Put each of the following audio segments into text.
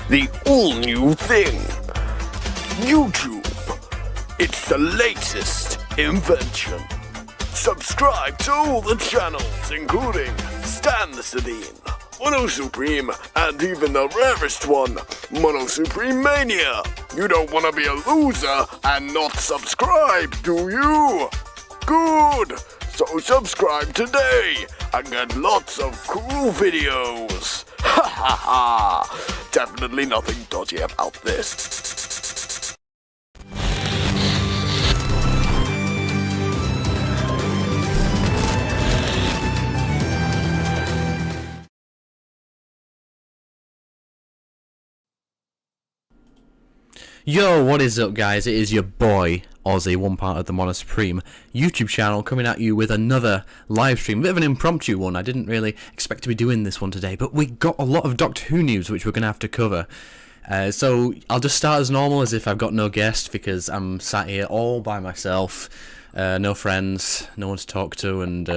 the all-new thing. YouTube. It's the latest invention. Subscribe to all the channels, including Stan the Slitheen, MonoSupreme, and even the rarest one, MonoSupreme Mania. You don't want to be a loser and not subscribe, do you? Good! So subscribe today and get lots of cool videos. Ha ha ha! Definitely nothing dodgy about this. Yo, what is up guys? It is your boy, Ozzy, one part of the MonoSupreme YouTube channel, coming at you with another live stream. A bit of an impromptu one. I didn't really expect to be doing this one today, but we got a lot of Doctor Who news which we're going to have to cover. So I'll just start as normal, as if I've got no guest, because I'm sat here all by myself. No friends, no one to talk to, and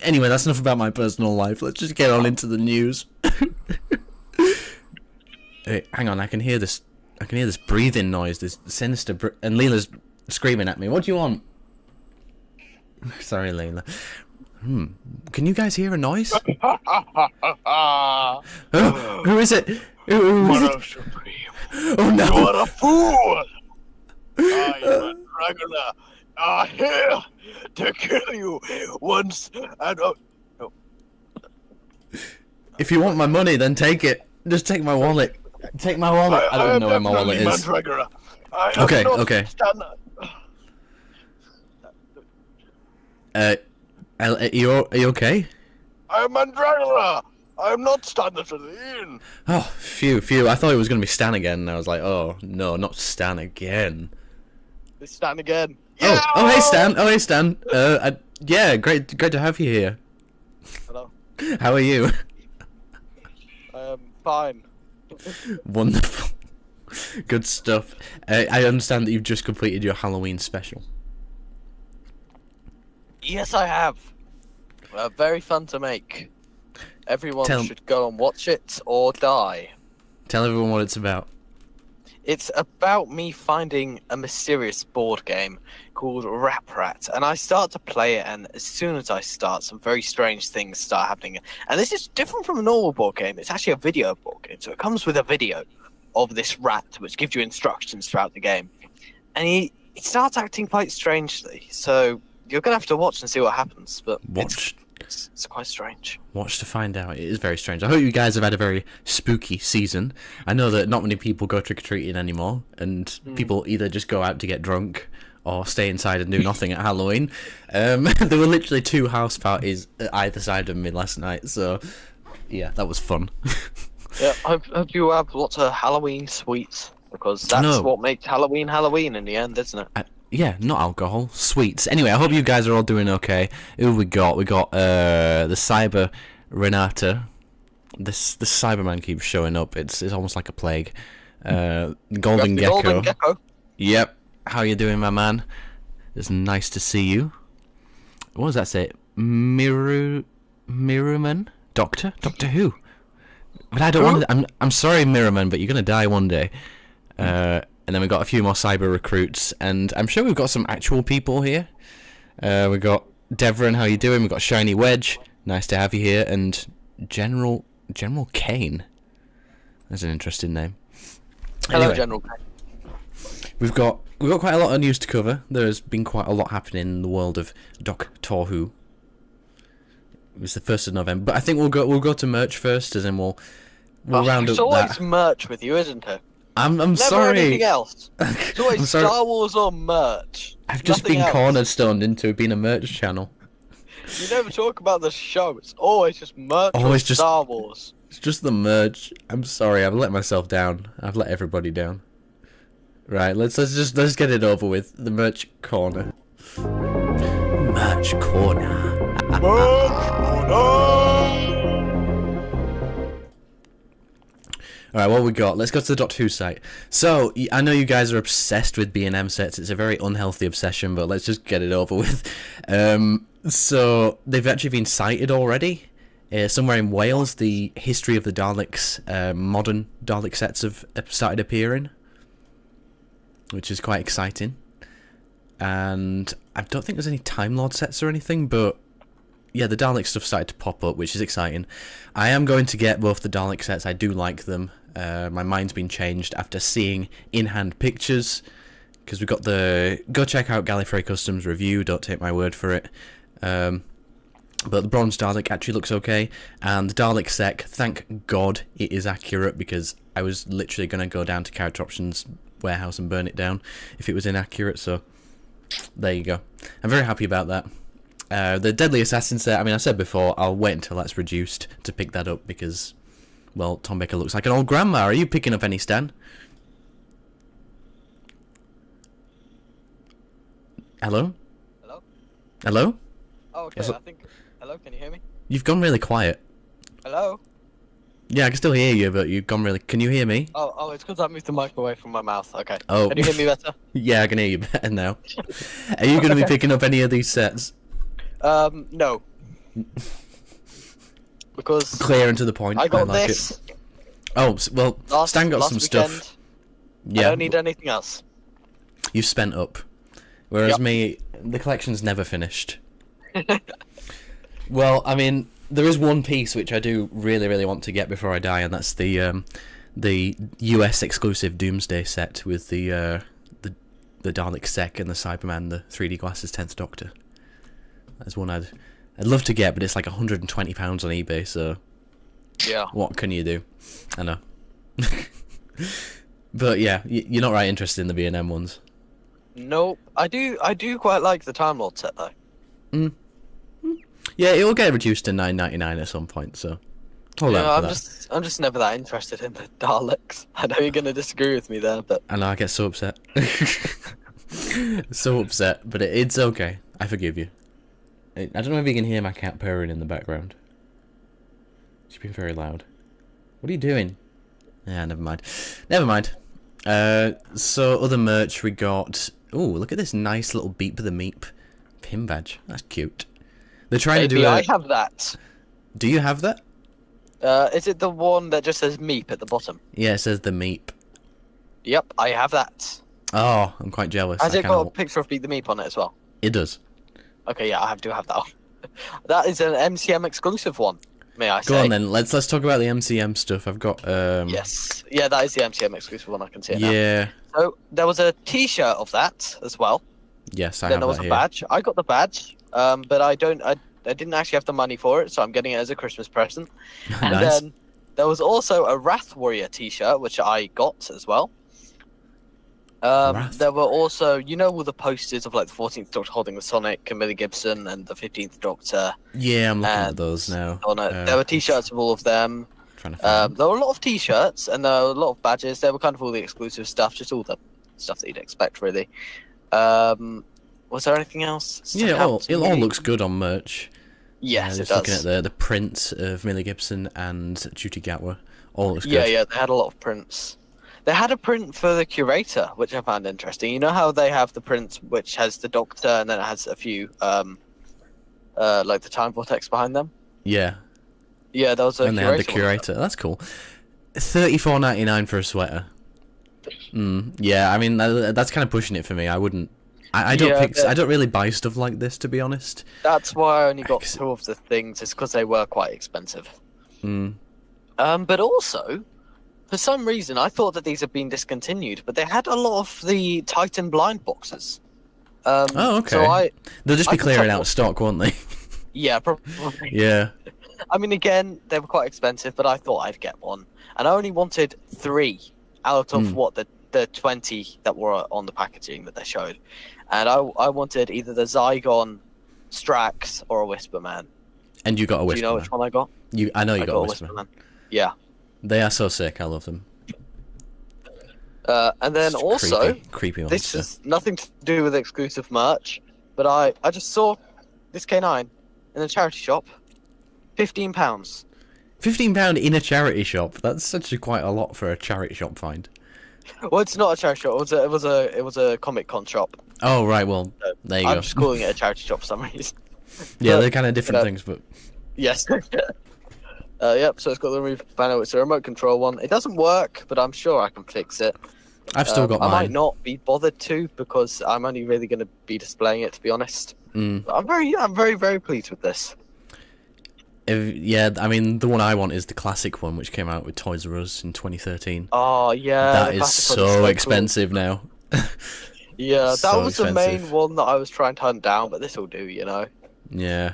anyway, that's enough about my personal life. Let's just get on into the news. Hey, hang on, I can hear this breathing noise, this sinister and Leela's screaming at me. What do you want? Sorry, Leela. Can you guys hear a noise? Who is it? Who is it? Oh no! What a fool! I am a regular. Here to kill you once and no. If you want my money, then take it. Just take my wallet. Take my wallet. I don't know where my wallet is. Okay, okay. Are you okay? I am Mandragora. I am not Stan the Slitheen. Oh, phew. I thought it was going to be Stan again, and I was like, oh, no, not Stan again. It's Stan again. Oh, hey, Stan. Oh, hey, Stan. Yeah, great to have you here. Hello. How are you? I am fine. Wonderful. Good stuff. I understand that you've just completed your Halloween special. Yes, I have. Very fun to make. Everyone should go and watch it or die. Tell everyone what it's about. It's about me finding a mysterious board game called Rap Rat, and I start to play it, and as soon as I start, some very strange things start happening. And this is different from a normal board game. It's actually a video board game, so it comes with a video of this rat, which gives you instructions throughout the game. And he starts acting quite strangely, so you're going to have to watch and see what happens, but it's quite strange. Watch to find out. It is very strange. I hope you guys have had a very spooky season. I know that not many people go trick-or-treating anymore, and people either just go out to get drunk or stay inside and do nothing at Halloween. There were literally 2 house parties at either side of me last night, so yeah, that was fun. Yeah, I hope you have lots of Halloween sweets, because that's what makes Halloween Halloween in the end, isn't it? Yeah, not alcohol, sweets. Anyway, I hope you guys are all doing okay. Who have we got? We got the Cyber Renata. This Cyberman keeps showing up. It's almost like a plague. Golden Gecko. Golden Gecko. Yep. How you doing, my man? It's nice to see you. What does that say? Miruman? Doctor Who? But I don't want to. I'm sorry, Miruman, but you're gonna die one day. And then we got a few more cyber recruits, and I'm sure we've got some actual people here. We got Devon, how you doing? We got Shiny Wedge, nice to have you here, and General Kane. That's an interesting name. Hello, Anyway, General Kane. we've got quite a lot of news to cover. There's been quite a lot happening in the world of Doctor Who. It was the 1st of November, but I think we'll go to merch first, and then we'll round up It's always that. merch with you, isn't it? I'm Never sorry. anything else. It's always Star Wars or merch. I've just Nothing been else. cornerstoned into being a merch channel. You never talk about the show. It's always just merch Always or just- Star Wars. It's just the merch. I'm sorry. I've let myself down. I've let everybody down. Right. Let's get it over with. The merch corner. Merch corner. Alright, what we got? Let's go to the Doctor Who site. So, I know you guys are obsessed with B&M sets. It's a very unhealthy obsession, but let's just get it over with. So, they've actually been sighted already somewhere in Wales, the history of the Daleks, modern Dalek sets have started appearing, which is quite exciting. And I don't think there's any Time Lord sets or anything, but yeah, the Dalek stuff started to pop up, which is exciting. I am going to get both the Dalek sets. I do like them. My mind's been changed after seeing in-hand pictures, because we got the... Go check out Gallifrey Customs review, don't take my word for it. But the Bronze Dalek actually looks okay, and the Dalek Sec, thank God it is accurate, because I was literally going to go down to Character Options warehouse and burn it down if it was inaccurate, so there you go. I'm very happy about that. The Deadly Assassin set, I mean, I said before, I'll wait until that's reduced to pick that up, because, well, Tom Baker looks like an old grandma. Are you picking up any, Stan? Hello? Hello? Hello? Oh, okay, I think... Hello, can you hear me? You've gone really quiet. Hello? Yeah, I can still hear you, but you've gone really... Can you hear me? Oh, it's because I moved the mic away from my mouth. Okay. Oh. Can you hear me better? Yeah, I can hear you better now. Are you going to be picking up any of these sets? No. Because... Clear and to the point. I got like this. It. Oh, well, Stan got some weekend, stuff. Yeah. I don't need anything else. You've spent up. Whereas me, the collection's never finished. Well, I mean, there is one piece which I do really, really want to get before I die, and that's the US exclusive Doomsday set with the Dalek Sec and the Cyberman, the 3D glasses 10th Doctor. That's one I'd love to get, but it's like £120 on eBay, so yeah. What can you do? I know. But yeah, you're not right interested in the B&M ones. Nope. I do quite like the Time Lord set though. Yeah, it will get reduced to $9.99 at some point, so hold out for that. I'm just never that interested in the Daleks. I know you're gonna disagree with me there, but I know, I get so upset. So upset, but it's okay. I forgive you. I don't know if you can hear my cat purring in the background. She's been very loud. What are you doing? Yeah, never mind. Never mind. So other merch we got... Ooh, look at this nice little Beep the Meep pin badge. That's cute. They're trying to do I have that. Do you have that? Is it the one that just says Meep at the bottom? Yeah, it says the Meep. Yep, I have that. Oh, I'm quite jealous. Has it got a picture of Beep the Meep on it as well? It does. Okay, yeah, I do have that one. That is an MCM exclusive one, may I say. Go on then, let's talk about the MCM stuff. I've got Yes. Yeah, that is the MCM exclusive one, I can see it now. Yeah. So there was a t-shirt of that as well. Yes, I then have that. Then there was a badge. I got the badge. But I didn't actually have the money for it, so I'm getting it as a Christmas present. And Nice. then there was also a Wrath Warrior t-shirt, which I got as well. There were also, you know, all the posters of like the 14th Doctor holding the Sonic, Camilla Gibson, and the 15th Doctor. Yeah, I'm looking at those now. There were t-shirts of all of them. Trying to find there were a lot of t-shirts and there were a lot of badges. They were kind of all the exclusive stuff, just all the stuff that you'd expect, really. Was there anything else? Yeah, it all looks good on merch. Yes, it just does. looking at the print of Millie Gibson and Jodie Gatwa. All looks good. Yeah, they had a lot of prints. They had a print for the Curator, which I found interesting. You know how they have the print which has the Doctor and then it has a few, like the Time Vortex behind them? Yeah. Yeah, that was a and they had the Curator. That's cool. $34.99 for a sweater. Yeah, I mean that's kind of pushing it for me. I wouldn't. I don't really buy stuff like this, to be honest. That's why I only got 2 of the things. It's because they were quite expensive. But also, for some reason, I thought that these had been discontinued, but they had a lot of the Titan blind boxes. Oh, okay. So they'll just be clearing out stock, won't they? Yeah, probably. Yeah. I mean, again, they were quite expensive, but I thought I'd get one. And I only wanted 3 out of the 20 that were on the packaging that they showed. And I wanted either the Zygon, Strax, or a Whisperman. And you got a Whisperman. Do you know which one I got? I know you got a Whisperman. Yeah. They are so sick. I love them. And then Just also, creepy this is nothing to do with exclusive merch, but I just saw this K9 in a charity shop. £15. £15 in a charity shop. That's actually quite a lot for a charity shop find. Well, it's not a charity shop. It was a Comic Con shop. Oh right, well there you go. I'm just calling it a charity shop for some reason. Yeah, they're kind of different things, but yes. Yep, so it's got the remove panel. It's a remote control one. It doesn't work, but I'm sure I can fix it. I've still got mine. I might not be bothered to because I'm only really going to be displaying it, to be honest. Mm. But I'm very, very pleased with this. Yeah, I mean, the one I want is the classic one, which came out with Toys R Us in 2013. Oh, yeah. That is so expensive now. Yeah, that So was the expensive. main one that I was trying to hunt down, but this will do, you know. Yeah.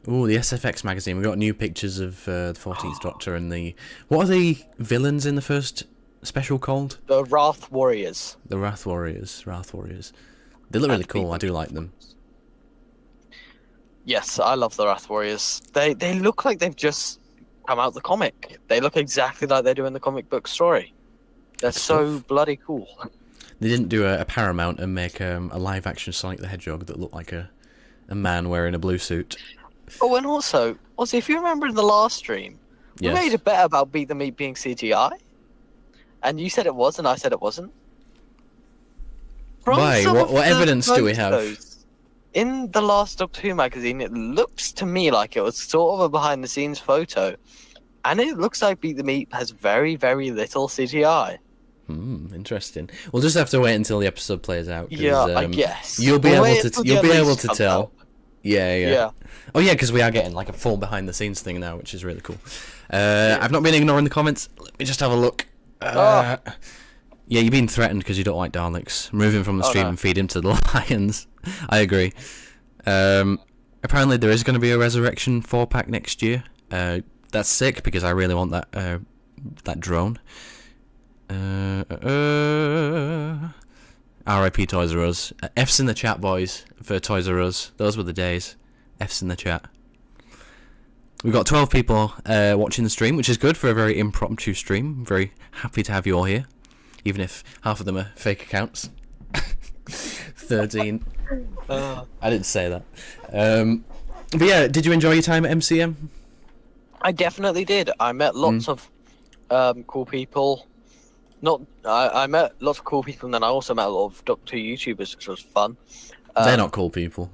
Ooh, the SFX magazine. We got new pictures of the 14th Doctor and the... What are the villains in the first special called? The Wrath Warriors. The Wrath Warriors. Wrath Warriors. They look really cool. I do like them. Yes, I love the Wrath Warriors. They look like they've just come out the comic. They look exactly like they do in the comic book story. They're so bloody cool. They didn't do a Paramount and make a live-action Sonic the Hedgehog that looked like a man wearing a blue suit. Oh, and also, if you remember in the last stream, we Yes. made a bet about Beat the Meat being CGI. And you said it was, and I said it wasn't. From Why? some of What the evidence do we have? photos In the last Doctor Who magazine, it looks to me like it was sort of a behind-the-scenes photo. And it looks like Beat the Meat has very, very little CGI. Interesting. We'll just have to wait until the episode plays out. 'cause, Yeah, I guess. You'll be We'll able wait to. until You'll the be able release to comes tell. out. Yeah. Oh yeah, because we are getting like a full behind the scenes thing now, which is really cool. I've not been ignoring the comments. Let me just have a look. Yeah, you've been threatened because you don't like Daleks. Remove him from the stream and feed him to the lions. I agree. Apparently there is going to be a Resurrection 4-pack next year. That's sick because I really want that drone. R.I.P. Toys R Us. F's in the chat, boys, for Toys R Us. Those were the days. F's in the chat. We've got 12 people watching the stream, which is good for a very impromptu stream. I'm very happy to have you all here, even if half of them are fake accounts. 13. I didn't say that. But yeah, did you enjoy your time at MCM? I definitely did. I met lots of cool people. I met lots of cool people, and then I also met a lot of Doctor Who YouTubers, which was fun. They're not cool people.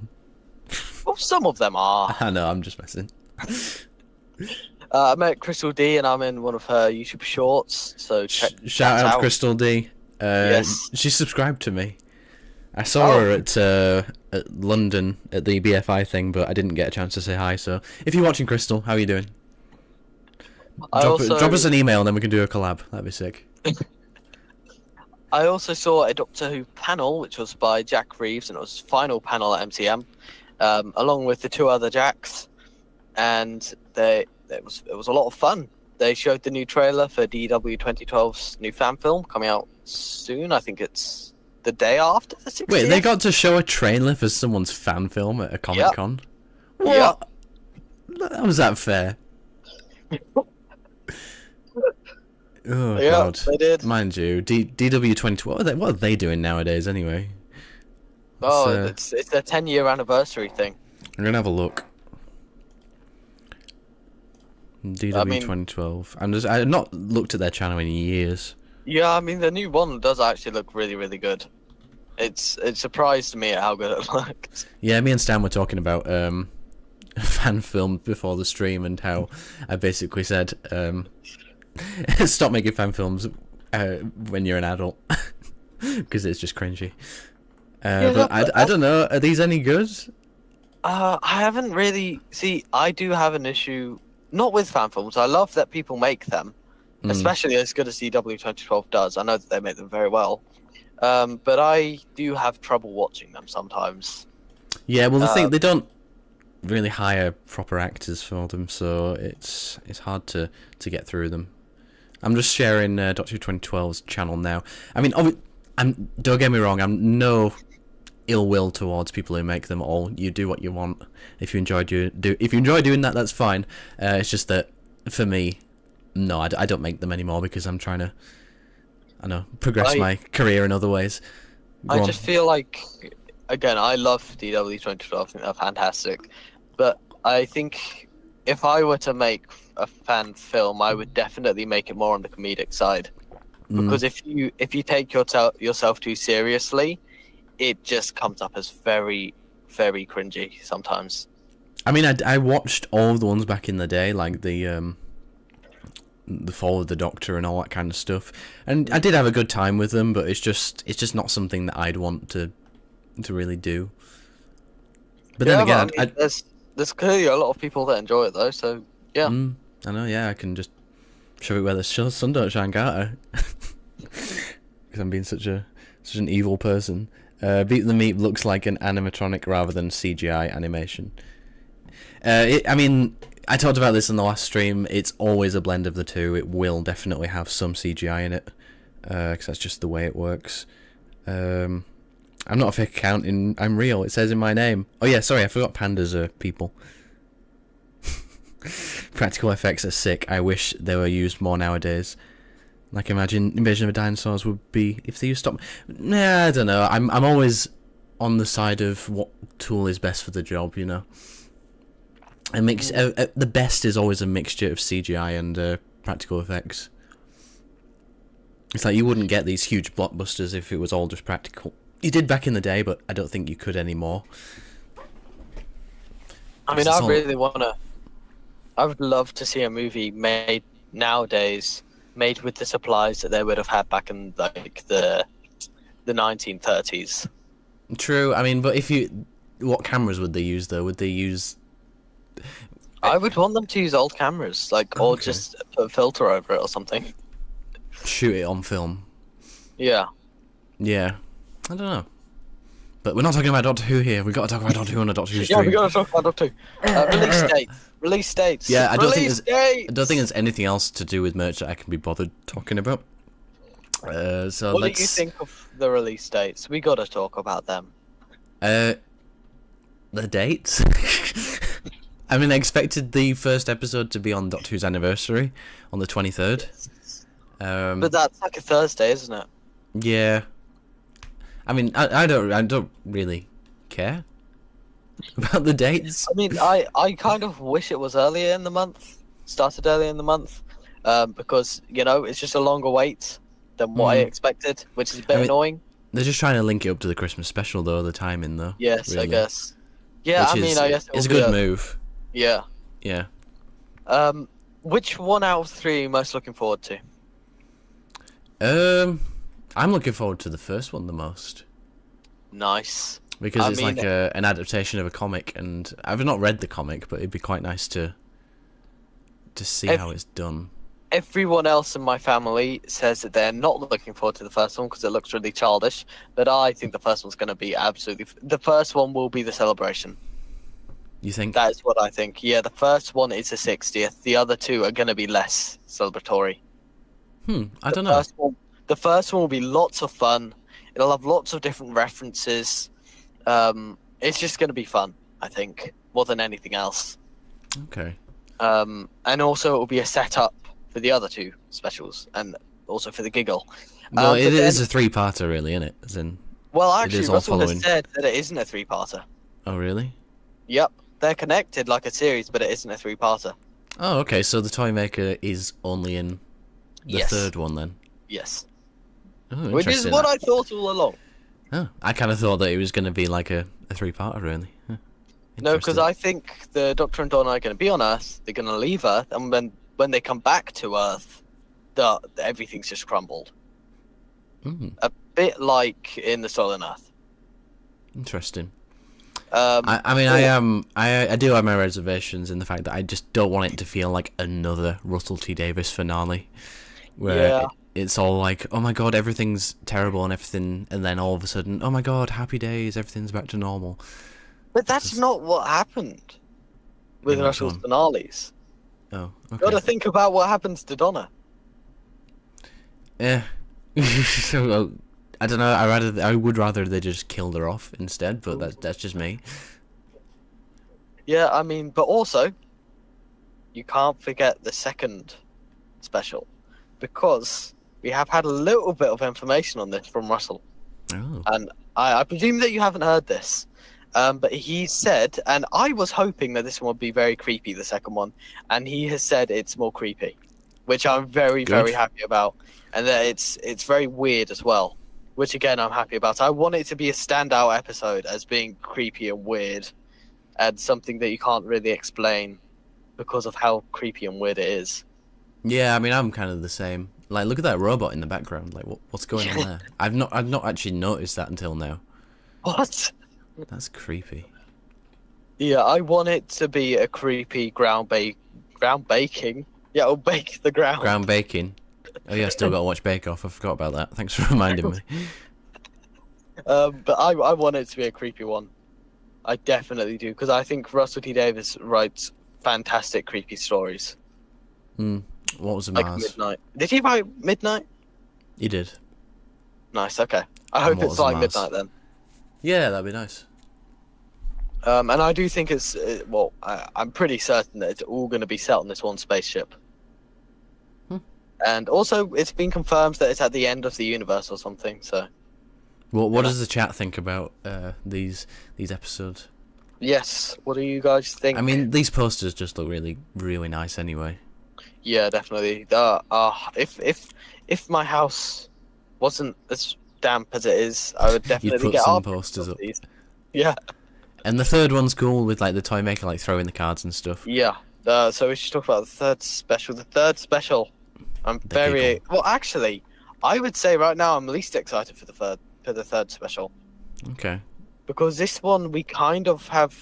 Well, some of them are. I know, I'm just messing. I met Crystal D, and I'm in one of her YouTube shorts. So check Shout that out to Crystal D. Yes. She subscribed to me. I saw her at London at the BFI thing, but I didn't get a chance to say hi. So if you're watching, Crystal, how are you doing? Drop us an email, and then we can do a collab. That'd be sick. I also saw a Doctor Who panel, which was by Jack Reeves, and it was final panel at MCM, along with the two other Jacks, and it was a lot of fun. They showed the new trailer for DW 2012's new fan film coming out soon. I think it's the day after the 60th. Wait, they got to show a trailer for someone's fan film at a Comic Con? Yep. What? How was that fair? Oh Yeah, god, they did. Mind you, DW 2012. What are they doing nowadays anyway? Oh, it's their 10-year anniversary thing. I'm gonna have a look. DW 2012. I've not looked at their channel in years. Yeah, I mean the new one does actually look really, really good. It surprised me at how good it looked. Yeah, me and Stan were talking about fan film before the stream and how I basically said stop making fan films when you're an adult because it's just cringy. But I don't know. Are these any good? I haven't really. See, I do have an issue, not with fan films. I love that people make them, especially as good as DW 2012 does. I know that they make them very well. But I do have trouble watching them sometimes. Yeah, well, the thing, they don't really hire proper actors for them, so it's hard to get through them. I'm just sharing Doctor Who 2012's channel now. I mean, don't get me wrong, I'm no ill will towards people who make them all. You do what you want. If you enjoy doing that, that's fine. It's just that for me, no, I don't make them anymore because I'm trying to, progress my career in other ways. I just feel like, again, I love DW 2012. I think they're fantastic, but I think if I were to make a fan film, I would definitely make it more on the comedic side, because if you take yourself too seriously, it just comes up as very, very cringy sometimes. I mean, I watched all of the ones back in the day, like the Fall of the Doctor and all that kind of stuff, and I did have a good time with them. But it's just not something that I'd want to really do. But then again, I mean, there's clearly a lot of people that enjoy it though. So yeah, I know. Yeah, I can just show it where the sun don't shine, can't I? Because I'm being such an evil person. Beat the Meat looks like an animatronic rather than CGI animation. I mean, I talked about this in the last stream. It's always a blend of the two. It will definitely have some CGI in it, because that's just the way it works. I'm not a fake account. I'm real. It says in my name. Oh yeah, sorry, I forgot pandas are people. Practical effects are sick. I wish they were used more nowadays. Like, imagine Invasion of the Dinosaurs would be if they used stop. Nah, I don't know. I'm always on the side of what tool is best for the job. You know. The best is always a mixture of CGI and practical effects. It's like you wouldn't get these huge blockbusters if it was all just practical. You did back in the day, but I don't think you could anymore. I mean, I would love to see a movie made nowadays, made with the supplies that they would have had back in like the 1930s. True. I mean, but what cameras would they use though? Would they use? I would want them to use old cameras, or just put a filter over it or something. Shoot it on film. Yeah. Yeah. I don't know. But we're not talking about Doctor Who here. We've got to talk about Doctor Who on a Doctor Who stream. Yeah, we've got to talk about Doctor Who. Release dates. Yeah, I don't think there's anything else to do with merch that I can be bothered talking about. What do you think of the release dates? We got to talk about them. The dates? I mean, I expected the first episode to be on Doctor Who's anniversary on the 23rd. But that's like a Thursday, isn't it? Yeah. I mean, I don't really care about the dates. I mean, I kind of wish it was earlier in the month, started earlier in the month, because, it's just a longer wait than what I expected, which is a bit annoying. They're just trying to link it up to the Christmas special, though, the timing, though. Yes, really. I guess. Yeah, I guess it's a good move. Yeah. Yeah. Which one out of the three are you most looking forward to? I'm looking forward to the first one the most. Nice. Because it's like an adaptation of a comic, and I've not read the comic, but it'd be quite nice to see how it's done. Everyone else in my family says that they're not looking forward to the first one because it looks really childish, but I think the first one's going to be the first one will be the celebration. You think? That is what I think. Yeah, the first one is the 60th. The other two are going to be less celebratory. I don't know. The first one will be lots of fun. It'll have lots of different references. It's just going to be fun, I think, more than anything else. Okay. And also it will be a setup for the other two specials, and also for the giggle. Well, it is a three-parter, really, isn't it? As in, well, actually, Russell has said that it isn't a three-parter. Oh, really? Yep. They're connected like a series, but it isn't a three-parter. Oh, okay, so the Toymaker is only in the third one, then? Yes. Oh, which is what I thought all along. Oh, I kind of thought that it was going to be like a three-parter, really. Huh. No, because I think the Doctor and Donna are going to be on Earth, they're going to leave Earth, and when they come back to Earth, everything's just crumbled. A bit like in the Stolen Earth. Interesting. I do have my reservations in the fact that I just don't want it to feel like another Russell T Davies finale, where it's all like, oh my god, everything's terrible and everything, and then all of a sudden, oh my god, happy days, everything's back to normal. But that's not what happened with Russell's finales. Oh, okay. You got to think about what happens to Donna. Yeah. So, I don't know. I would rather they just killed her off instead, but that's just me. Yeah, I mean, but also, you can't forget the second special, because we have had a little bit of information on this from Russell. Oh. And I presume that you haven't heard this, but he said, and I was hoping that this one would be very creepy, the second one, and he has said it's more creepy, which I'm very, very happy about, and that it's very weird as well. Which again I'm happy about. I want it to be a standout episode as being creepy and weird. and something that you can't really explain because of how creepy and weird it is. Yeah, I mean, I'm kind of the same. Like, look at that robot in the background. Like, what's going on there? I've not actually noticed that until now. What? That's creepy. Yeah, I want it to be a creepy ground baking. Yeah, it'll bake the ground. Ground baking. Oh yeah, still got to watch Bake Off. I forgot about that. Thanks for reminding me. But I want it to be a creepy one. I definitely do, because I think Russell T Davies writes fantastic creepy stories. What was the Like Mars? Midnight. Did he write Midnight? He did. Nice, okay. I hope What it's Was the like Mars? Midnight then. Yeah, that'd be nice. And I do think it's, I'm pretty certain that it's all going to be set on this one spaceship. And also, it's been confirmed that it's at the end of the universe or something, so... What does the chat think about these episodes? Yes, what do you guys think? I mean, these posters just look really, really nice anyway. Yeah, definitely. If my house wasn't as damp as it is, I would definitely put get some up posters up. these. Yeah. And the third one's cool with like the toy maker like throwing the cards and stuff. Yeah. So we should talk about the third special. The third special. I'm very well. Actually, I would say right now I'm least excited for the third special. Okay. Because this one we kind of have.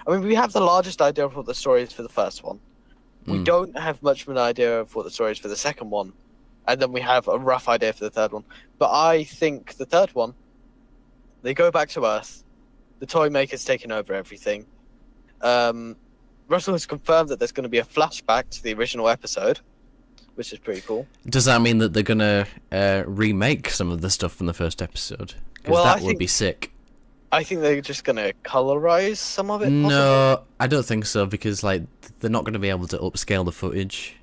I mean, we have the largest idea of what the story is for the first one. We don't have much of an idea of what the story is for the second one, and then we have a rough idea for the third one. But I think the third one, they go back to Earth. The toy maker's taken over everything. Russell has confirmed that there's going to be a flashback to the original episode, which is pretty cool. Does that mean that they're gonna remake some of the stuff from the first episode? Because Well, that I would be sick. I think they're just going to colorize some of it. Possibly. No, I don't think so, because like they're not going to be able to upscale the footage,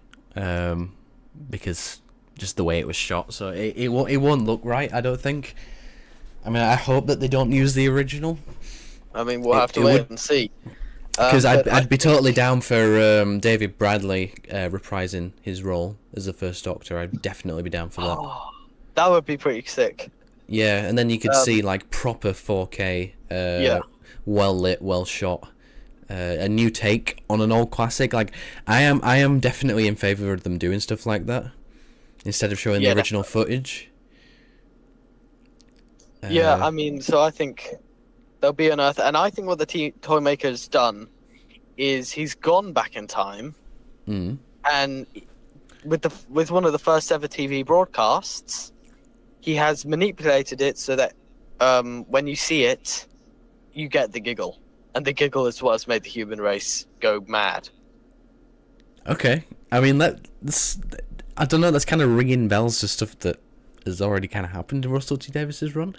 because just the way it was shot. So it won't look right, I don't think. I mean, I hope that they don't use the original. I mean, we'll have to wait and see. Because I'd be totally down for David Bradley reprising his role as the First Doctor. I'd definitely be down for that. Oh, that would be pretty sick. Yeah, and then you could see like proper 4K, well lit, well shot, a new take on an old classic. Like I am definitely in favour of them doing stuff like that instead of showing the original footage. Yeah, I mean, so I think there'll be an Earth, and I think what the toy maker's done is he's gone back in time, and with one of the first ever TV broadcasts, he has manipulated it so that when you see it, you get the giggle, and the giggle is what has made the human race go mad. Okay, I mean that's I don't know. That's kind of ringing bells to stuff that has already kind of happened in Russell T Davies's run.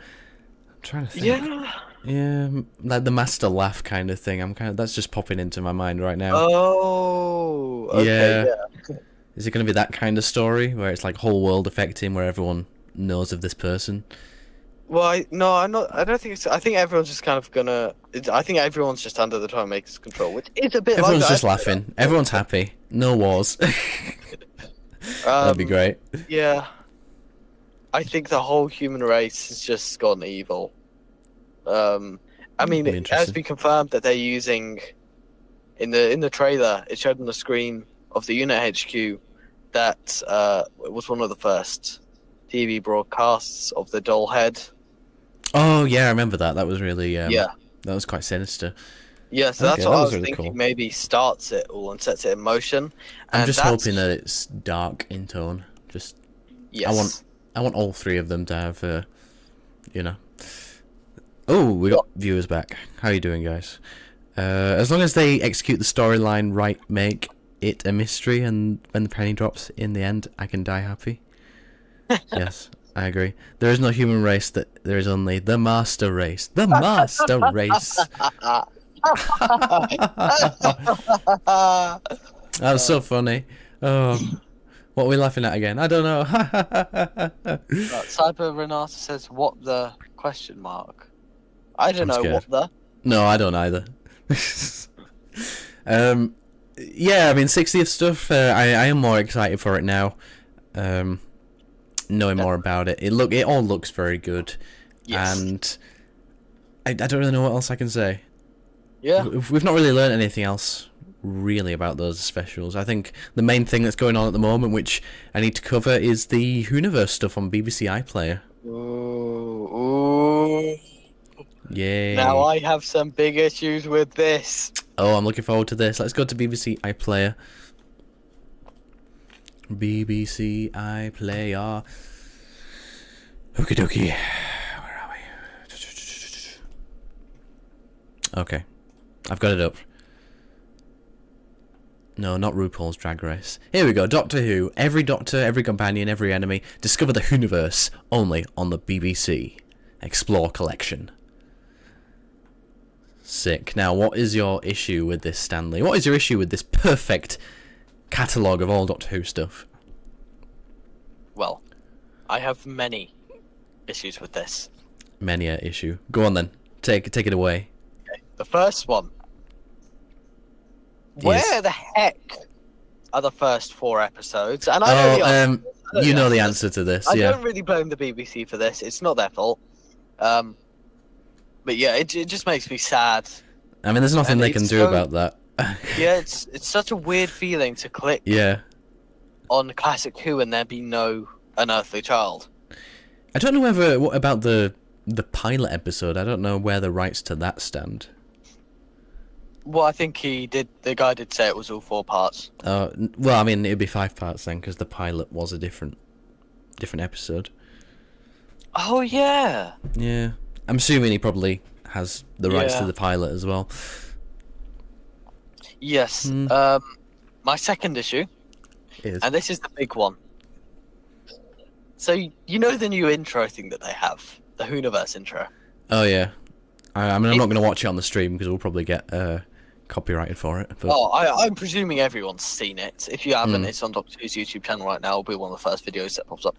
I'm trying to think. Yeah, like the master laugh kind of thing. That's just popping into my mind right now. Oh, okay, yeah. Is it going to be that kind of story where it's like whole world affecting, where everyone knows of this person? Well, I don't think it's. I think everyone's just kind of gonna. I think everyone's just under the toy maker's control, which is a bit. Everyone's like just laughing. Everyone's happy. No wars. That'd be great. Yeah. I think the whole human race has just gone evil. I mean, it has been confirmed that they're using in the trailer. It showed on the screen of the unit HQ that it was one of the first TV broadcasts of the doll head. Oh yeah, I remember that. That was really that was quite sinister. Yeah, so that's what I was really thinking. cool. Maybe starts it all and sets it in motion. I'm just hoping that it's dark in tone. Just yes. I want all three of them to have, Oh, we got viewers back. How you doing, guys? As long as they execute the storyline right, make it a mystery, and when the penny drops in the end, I can die happy. Yes, I agree. There is no human race, there is only the master race. The master race! That was so funny. Oh, what are we laughing at again? I don't know. Cyber Renata says, "What the question mark?" I don't know what the. No, I don't either. Yeah, I mean 60th stuff. I am more excited for it now. Knowing more about it, it all looks very good, and I don't really know what else I can say. Yeah. We've not really learned anything else really about those specials. I think the main thing that's going on at the moment, which I need to cover, is the WHONIVERSE stuff on BBC iPlayer. Ooh. Yay. Now I have some big issues with this. Oh, I'm looking forward to this. Let's go to BBC iPlayer. BBC iPlayer. Okie dokie. Where are we? Okay. I've got it up. No, not RuPaul's Drag Race. Here we go. Doctor Who. Every Doctor, every companion, every enemy. Discover the WHONIVERSE only on the BBC Explore collection. Sick. Now, what is your issue with this, Stanley? What is your issue with this perfect catalogue of all Doctor Who stuff? Well, I have many issues with this. Many a issue. Go on then. Take it away. Okay. The first one. Where the heck are the first 4 episodes? And I know you know the answer to this. I yeah. don't really blame the BBC for this. It's not their fault. But yeah, it just makes me sad. I mean, there's nothing they can do about that. Yeah, it's such a weird feeling to click on Classic Who and there be no unearthly child. I don't know what about the pilot episode. I don't know where the rights to that stand. Well, I think the guy did say it was all 4 parts. Well, I mean, it'd be 5 parts then, because the pilot was a different episode. Oh, yeah. Yeah. I'm assuming he probably has the rights to the pilot as well. Yes. My second issue, and this is the big one. So, you know the new intro thing that they have? The WHONIVERSE intro? Oh, yeah. I mean, I'm not going to watch it on the stream, because we'll probably get copyrighted for it. But... Oh, I'm presuming everyone's seen it. If you haven't, it's on Doctor Who's YouTube channel right now. It'll be one of the first videos that pops up.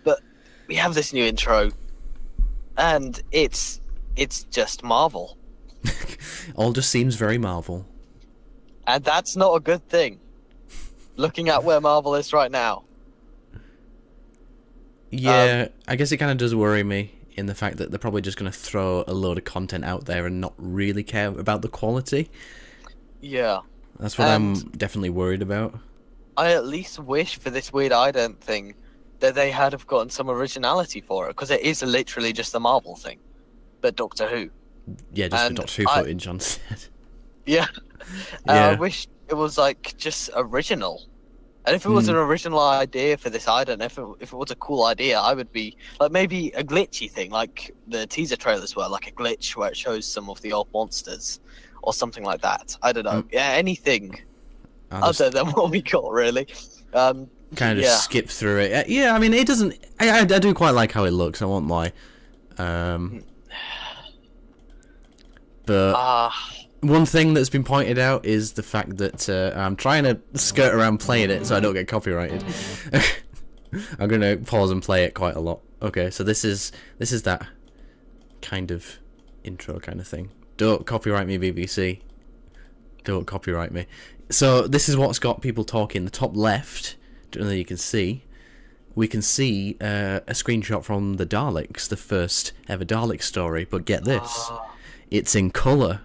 But we have this new intro, and it's just Marvel. All just seems very Marvel. And that's not a good thing, looking at where Marvel is right now. Yeah, I guess it kind of does worry me in the fact that they're probably just going to throw a load of content out there and not really care about the quality. Yeah. That's what I'm definitely worried about. I at least wish for this Weird Ident thing that they had have gotten some originality for it, because it is literally just the Marvel thing, but Doctor Who. Yeah, just the Doctor Who footage on set. Yeah. I wish it was like just original. And if it was an original idea for this ident, if it was a cool idea, I would be like maybe a glitchy thing, like the teaser trailers were, like a glitch where it shows some of the old monsters or something like that. I don't know. Yeah, anything other than what we got, really. Kind of just skip through it. Yeah, I mean, it doesn't. I do quite like how it looks. I won't lie. But one thing that's been pointed out is the fact that I'm trying to skirt around playing it so I don't get copyrighted. I'm gonna pause and play it quite a lot. Okay, so this is that kind of intro kind of thing. Don't copyright me, BBC. Don't copyright me. So this is what's got people talking. The top left, don't know if you can see. We can see a screenshot from the Daleks, the first ever Dalek story. But get this, it's in colour.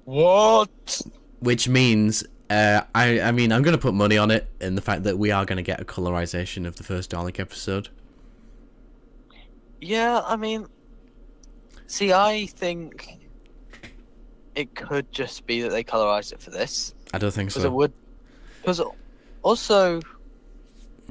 What? Which means, I mean, I'm going to put money on it in the fact that we are going to get a colorization of the first Dalek episode. Yeah, I mean, see, I think it could just be that they colorized it for this. I don't think so. Because it would. Because also.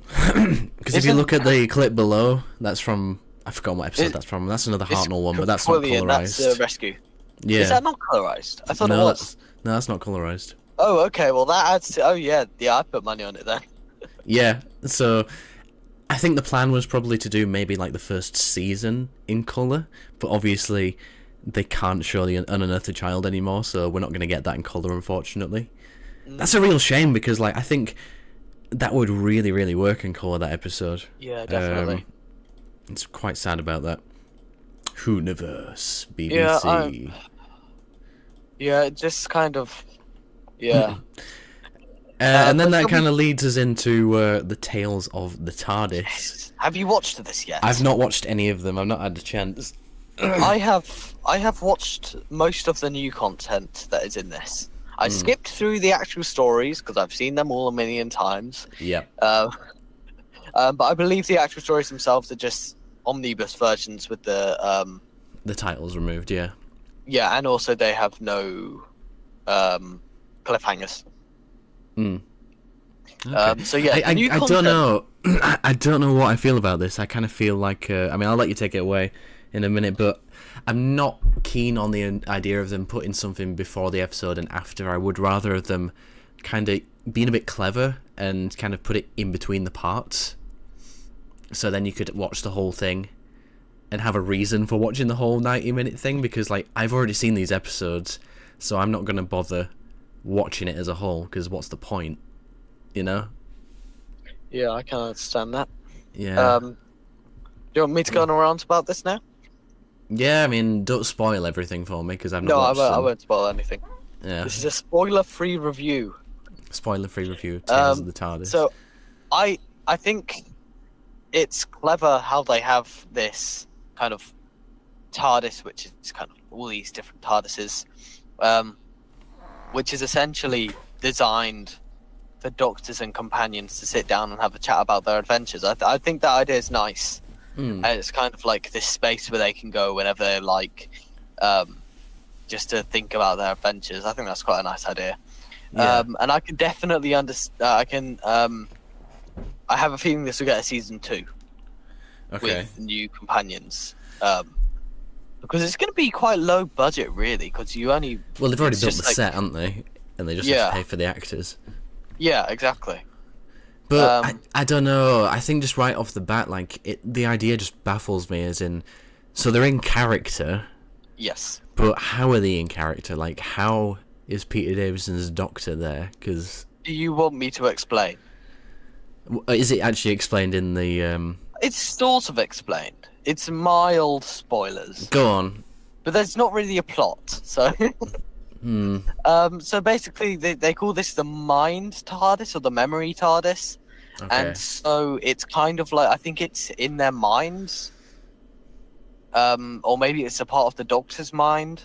Because if you look at the clip below, that's from. I forgot what episode that's from. That's another Hartnell one, but that's not colorized. That's Rescue. Yeah. Is that not colorized? I thought it was. No, that's not colorized. Oh, okay. Well, that adds to. Oh, yeah. Yeah, I put money on it then. Yeah. So, I think the plan was probably to do maybe like the first season in color, but obviously they can't show the Unearthly Child anymore, so we're not going to get that in color, unfortunately. That's a real shame because, like, I think that would really, really work in color, that episode. Yeah, definitely. It's quite sad about that. WHONIVERSE, BBC. Yeah, it just kind of. Yeah. And then that kind of leads us into the Tales of the TARDIS. Have you watched this yet? I've not watched any of them. I've not had a chance. I have watched most of the new content that is in this. I skipped through the actual stories because I've seen them all a million times. Yep. But I believe the actual stories themselves are just omnibus versions with the titles removed. Yeah. Yeah, and also they have no cliffhangers. Okay. So yeah, I don't know. I don't know what I feel about this. I kind of feel like I mean, I'll let you take it away in a minute, but I'm not keen on the idea of them putting something before the episode and after. I would rather of them kind of being a bit clever and kind of put it in between the parts, so then you could watch the whole thing and have a reason for watching the whole 90-minute thing, because like I've already seen these episodes, so I'm not going to bother watching it as a whole, because what's the point, you know? Yeah, I can understand that. Yeah. Do you want me to go on around about this now? Yeah, I mean, don't spoil everything for me, because I've not No, watched I them. won't spoil anything. Yeah. This is a spoiler-free review. Spoiler-free review, Tales of the TARDIS. So, I think it's clever how they have this kind of TARDIS, which is kind of all these different TARDISes, which is essentially designed for doctors and companions to sit down and have a chat about their adventures. I think that idea is nice. And it's kind of like this space where they can go whenever they like, just to think about their adventures. I think that's quite a nice idea. Yeah. And I can definitely understand. I have a feeling this will get a season 2 with new companions, because it's going to be quite low budget, really. Because you only well, they've already built the like, set, haven't they? And they just have to pay for the actors. Yeah, exactly. But I don't know. I think just right off the bat, like the idea just baffles me. As in, so they're in character. Yes. But how are they in character? Like, how is Peter Davison's Doctor there? Because do you want me to explain? Is it actually explained in the? It's sort of explained. It's mild spoilers. Go on. But there's not really a plot, so. So basically, they call this the mind TARDIS or the memory TARDIS, and so it's kind of like, I think it's in their minds, or maybe it's a part of the Doctor's mind.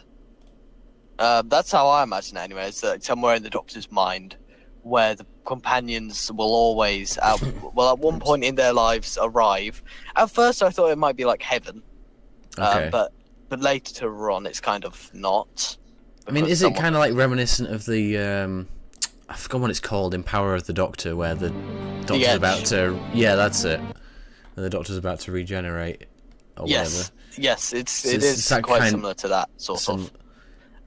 That's how I imagine it anyway. It's like somewhere in the Doctor's mind, where the companions will always, at one point in their lives, arrive. At first, I thought it might be like heaven, but later on, it's kind of not. I mean, is it kind of like reminiscent of the, I forgot what it's called, in Power of the Doctor, where the Doctor's about to, yeah, that's it. And the Doctor's about to regenerate, or whatever. Yes, it is quite similar to that, sort of.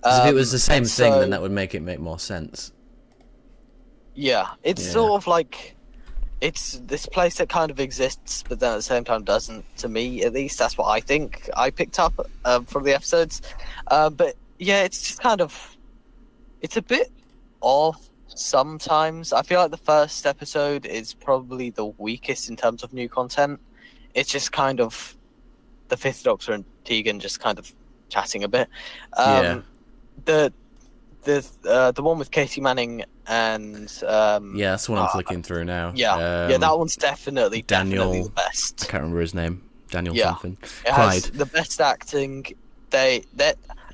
If it was the same thing, then that would make more sense. Yeah, it's sort of like, it's this place that kind of exists, but then at the same time doesn't, to me, at least. That's what I think I picked up from the episodes. But yeah, it's just kind of, it's a bit off sometimes. I feel like the first episode is probably the weakest in terms of new content. It's just kind of the Fifth Doctor and Tegan just kind of chatting a bit. The one with Katie Manning and yeah, that's what I'm flicking through now. Yeah, that one's definitely the best. I can't remember his name. Daniel something. It has the best acting.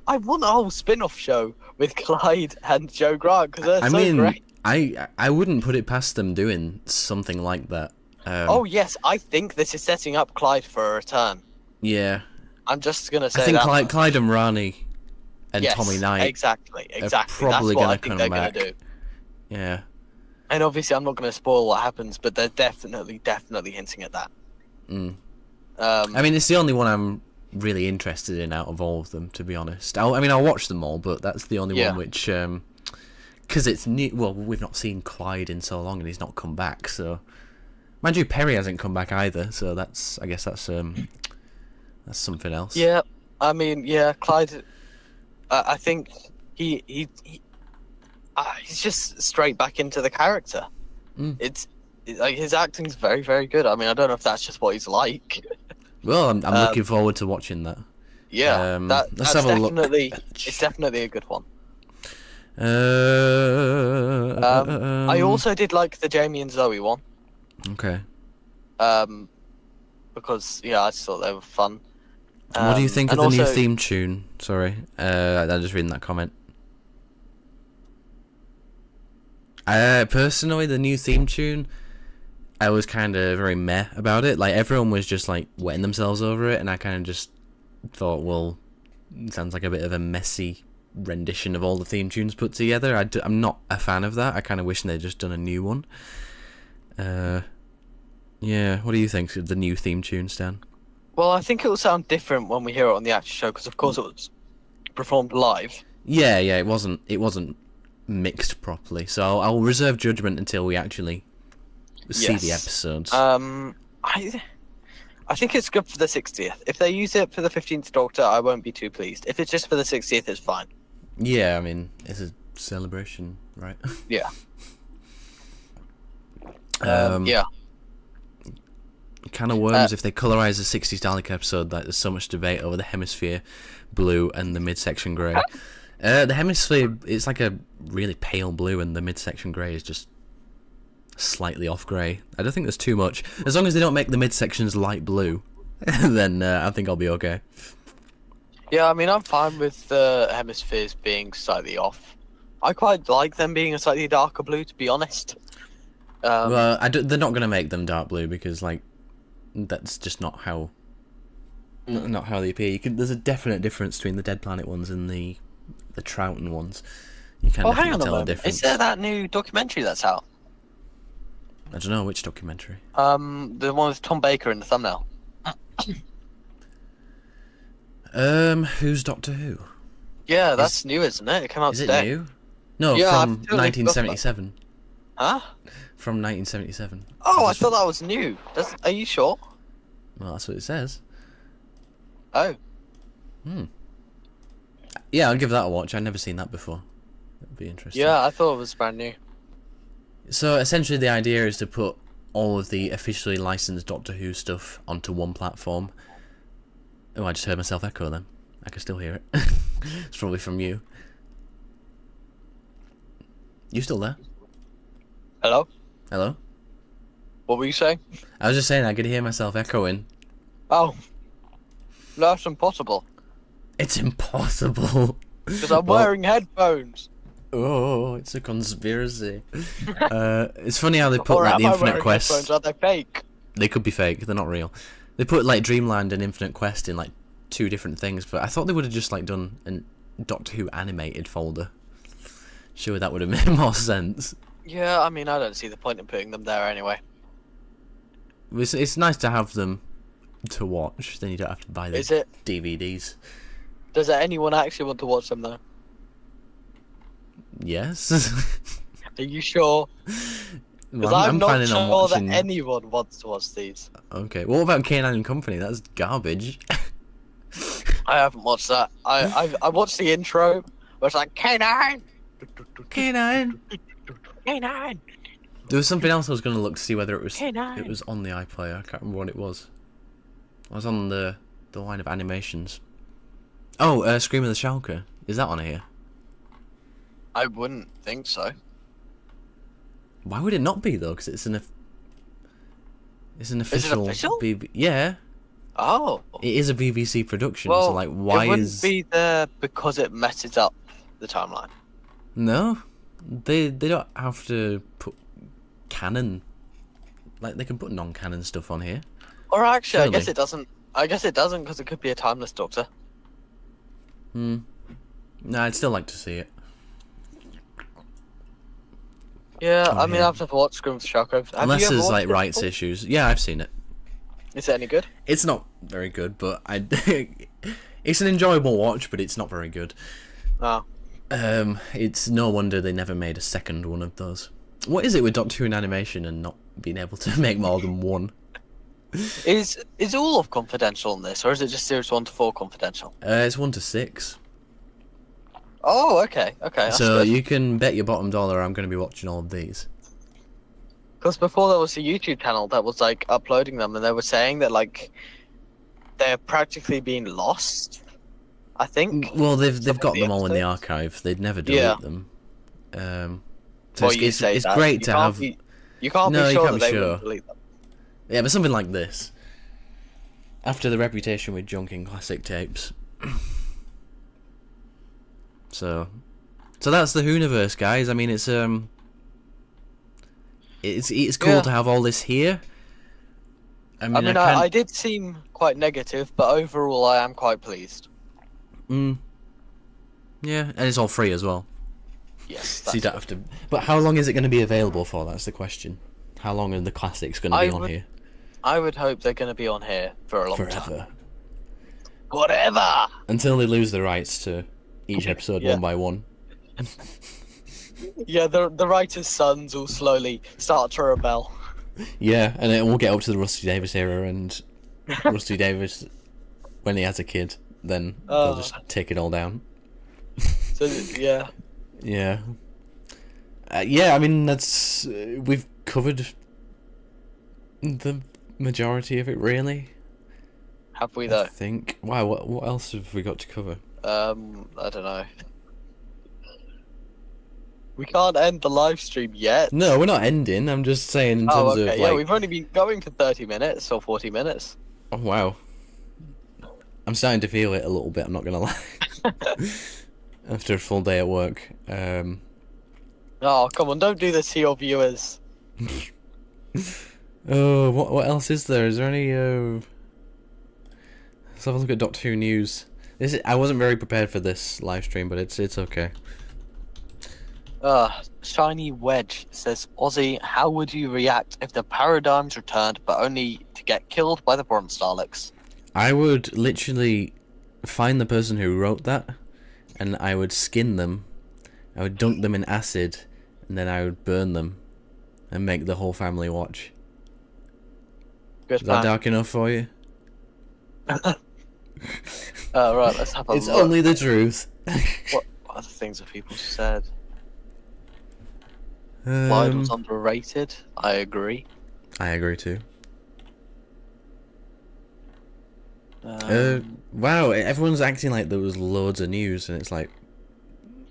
I want a whole spin-off show with Clyde and Joe Grant, because they're great. I wouldn't put it past them doing something like that. Oh yes, I think this is setting up Clyde for a return. Yeah. I'm just gonna say I think that Clyde and Rani and Tommy Knight exactly. are probably That's what I think come they're back. gonna do. Yeah. And obviously, I'm not going to spoil what happens, but they're definitely hinting at that. I mean, it's the only one I'm really interested in out of all of them, to be honest. I'll watch them all, but that's the only one which, because it's new. Well, we've not seen Clyde in so long, and he's not come back. So, mind you, Perry hasn't come back either. So I guess that's something else. Yeah, I mean, yeah, Clyde. I think he's just straight back into the character. It's like his acting's very, very good. I mean, I don't know if that's just what he's like. Well, I'm looking forward to watching that. Yeah, let's have a look. It's definitely a good one. I also did like the Jamie and Zoe one. Okay. Because I just thought they were fun. What do you think of and the new also- theme tune? Sorry, I'm just reading that comment. Personally, the new theme tune, I was kind of very meh about it. Like, everyone was just, like, wetting themselves over it, and I kind of just thought, well, it sounds like a bit of a messy rendition of all the theme tunes put together. I'm not a fan of that. I kind of wish they'd just done a new one. Yeah, what do you think of the new theme tune, Stan? Well, I think it will sound different when we hear it on the actual show, because of course it was performed live. Yeah, it wasn't mixed properly, so I'll reserve judgment until we actually see the episodes. I think it's good for the 60th. If they use it for the 15th Doctor, I won't be too pleased. If it's just for the 60th, it's fine. Yeah, I mean, it's a celebration, right? Yeah. Yeah. Kind of worms if they colorise the 60s Dalek episode. Like, there's so much debate over the hemisphere blue and the midsection grey. The hemisphere, it's like a really pale blue, and the midsection grey is just slightly off grey. I don't think there's too much. As long as they don't make the midsections light blue, then I think I'll be okay. Yeah, I mean, I'm fine with the hemispheres being slightly off. I quite like them being a slightly darker blue, to be honest. Well, they're not going to make them dark blue because, like, that's just not how they appear. There's a definite difference between the Dead Planet ones and the Troughton ones. You can hang on definitely a tell the moment. difference. Is there that new documentary that's out? I don't know which documentary. The one with Tom Baker in the thumbnail. Who's Doctor Who? Yeah, that's new, isn't it? It came out Is today. it new? No, Yeah, from I've totally forgot 1977. Huh? From 1977. Oh, I thought that was new. Are you sure? Well, that's what it says. Oh. Yeah, I'll give that a watch. I've never seen that before. That'd be interesting. Yeah, I thought it was brand new. So essentially, the idea is to put all of the officially licensed Doctor Who stuff onto one platform. Oh, I just heard myself echo then. I can still hear it. It's probably from you. You still there? Hello? Hello? What were you saying? I was just saying I could hear myself echoing. Oh. That's impossible. It's impossible. Because I'm wearing headphones. Oh, it's a conspiracy. It's funny how they put Or like am the I Infinite wearing Quest. headphones? Are they fake? They could be fake. They're not real. They put like Dreamland and Infinite Quest in like two different things, but I thought they would have just like done a Doctor Who animated folder. Sure, that would have made more sense. Yeah, I mean, I don't see the point in putting them there anyway. It's nice to have them to watch. Then you don't have to buy the Is it? DVDs. Does anyone actually want to watch them though? Yes. Are you sure? Because Well, I'm not planning sure on watching. that anyone wants to watch these. Okay. What about K9 and Company? That's garbage. I haven't watched that. I watched the intro where it's like K9, K9. K9. There was something else I was going to look to see whether it was K9. it was on the iPlayer. I can't remember what it was. I was on the line of animations. Oh, Scream of the Shulker. Is that on here? I wouldn't think so. Why would it not be though? Because it's an official. official? Yeah, Oh. it is a BBC production. Well, so like, why it wouldn't is be there because it messes up the timeline. no? They don't have to put canon. Like they can put non-canon stuff on here. Or actually, Surely. I guess it doesn't. I guess it doesn't because it could be a timeless Doctor. No, I'd still like to see it. Yeah, Oh, I mean, yeah. I've never watched Scream of the Shark. Unless there's like rights issues. Yeah, I've seen it. Is it any good? It's not very good, but it's an enjoyable watch, but it's not very good. Oh. It's no wonder they never made a second one of those. What is it with Doctor Who in animation and not being able to make more than one? Is all of confidential in this, or is it just series 1 to 4 confidential? It's 1 to 6. Oh, okay, that's So good. you can bet your bottom dollar I'm going to be watching all of these. Because before there was a YouTube channel that was like uploading them, and they were saying that like they're practically being lost. I think. Well, they've Some of got the them all in the episodes. archive. They'd never delete Yeah. them. So Well, you it's say that. great You to can't have. You can't No, be you sure can't that be they sure. won't delete them. Yeah, but something like this. after the reputation with junking classic tapes. So that's the WHONIVERSE, guys. I mean, it's cool Yeah. to have all this here. I did seem quite negative, but overall I am quite pleased. Yeah, and it's all free as well. Yes. So you don't have to. But how long is it going to be available for? That's the question. How long are the classics going to be on here? I would hope they're going to be on here for a long time. Forever. Whatever! Until they lose the rights to each episode one by one. Yeah, the writers' sons will slowly start to rebel. Yeah, and then we'll get up to the Rusty Davis era, and Rusty Davis, when he has a kid, then they'll just take it all down. So, yeah. Yeah. Yeah, I mean, that's... we've covered the majority of it, really. Have we, though? I think. Wow, what else have we got to cover? I don't know. We can't end the live stream yet. No, we're not ending. I'm just saying in terms of, like... Yeah, we've only been going for 30 minutes or 40 minutes. Oh, wow. I'm starting to feel it a little bit, I'm not going to lie. After a full day at work. Oh, come on, don't do this to your viewers. Oh, what else is there? Is there any... Let's have a look at Doctor Who news. I wasn't very prepared for this live stream, but it's okay. Shiny Wedge says, Ozzy, how would you react if the paradigms returned, but only to get killed by the Bronze Daleks? I would literally find the person who wrote that, and I would skin them. I would dunk them in acid, and then I would burn them, and make the whole family watch. Good Is that dark enough for you? Right, let's have a It's look. only the truth. What other things have people said? Lied was underrated. I agree. I agree too. Wow, everyone's acting like there was loads of news, and it's like,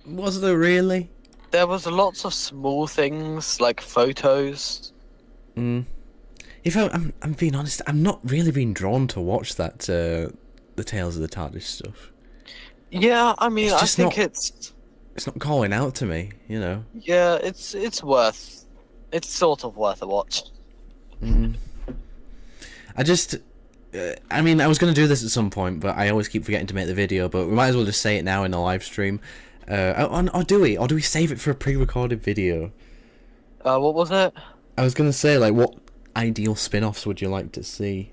was there really? There was lots of small things like photos. If I'm being honest, I'm not really being drawn to watch that the Tales of the TARDIS stuff. Yeah, I mean, I just think not- it's not calling out to me, you know. yeah, it's sort of worth a watch. I just, I mean, I was going to do this at some point, but I always keep forgetting to make the video. But we might as well just say it now in the live stream. Or do we save it for a pre-recorded video? What was it? I was going to say, like, what ideal spin-offs would you like to see?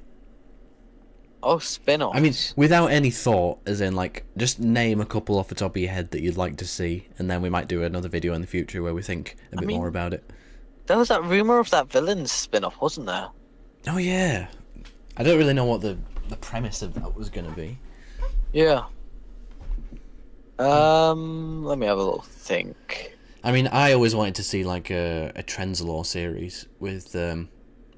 Oh, spin-offs. I mean, without any thought, as in, like, just name a couple off the top of your head that you'd like to see, and then we might do another video in the future where we think a bit more about it. There was that rumor of that villains spin-off, wasn't there? Oh, yeah. I don't really know what the premise of that was going to be. Yeah. Let me have a little think. I mean, I always wanted to see, like, a Trenzalore series with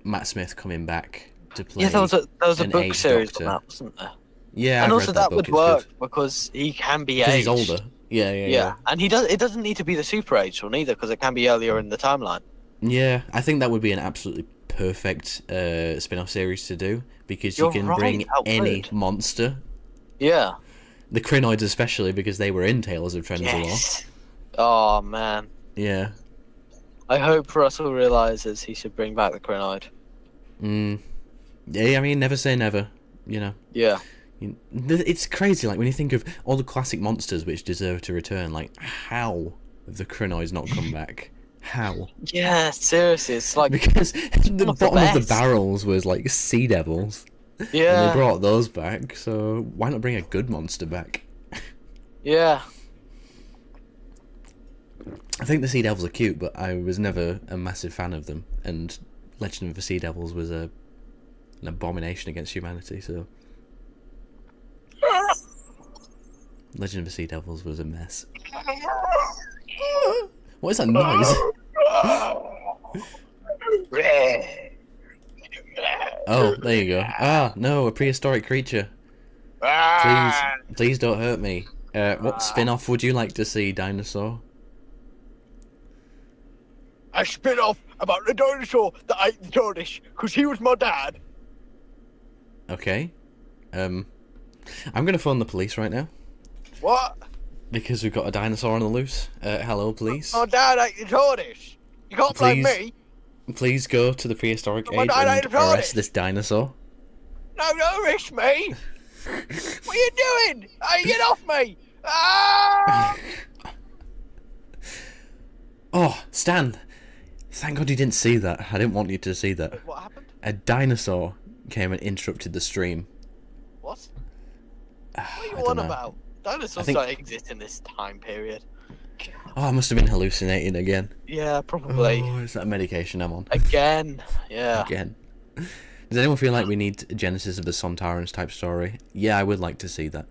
Matt Smith coming back to play. Yeah, there was a an book aged series Doctor. on that, wasn't there? Yeah, And I've also read that book, would it's work good. because he can be Because aged. he's older. Yeah. And it doesn't need to be the super aged one either, because it can be earlier in the timeline. Yeah, I think that would be an absolutely perfect spin-off series to do, because You're you can right, bring that any would. monster. Yeah. The Krynoids especially, because they were in Tales of Trenzalore. Yes. Oh man. Yeah. I hope Russell realizes he should bring back the Krynoid. Yeah, I mean, never say never, you know. Yeah. It's crazy, like, when you think of all the classic monsters which deserve to return, like, how have the Krynoids not come back? How? Yeah, seriously, it's like Because the one of the bottom of the best. barrels was, like, sea devils. And yeah, they brought those back, so why not bring a good monster back? yeah. I think the sea devils are cute, but I was never a massive fan of them, and Legend of the Sea Devils was an abomination against humanity, so... Legend of the Sea Devils was a mess. What is that noise? Oh, there you go. Ah, no, a prehistoric creature. Please don't hurt me. What spin-off would you like to see, Dinosaur? A spin-off about the dinosaur that ate the TARDIS, because he was my dad. Okay. I'm going to phone the police right now. What? Because we've got a dinosaur on the loose. Hello, police. Oh, Dad, you TARDIS. You can't blame me. Please go to the prehistoric Oh, age Dad, and arrest this dinosaur. No, don't arrest me. What are you doing? Hey, get off me. Ah! Oh, Stan. Thank God you didn't see that. I didn't want you to see that. What happened? A dinosaur came and interrupted the stream. What? What are you I don't on know. about? Dinosaurs don't exist in this time period. Oh, I must have been hallucinating again. Yeah, probably. Oh, is that medication I'm on? Again. Yeah. Again. Does anyone feel like we need a Genesis of the Sontarans type story? Yeah, I would like to see that.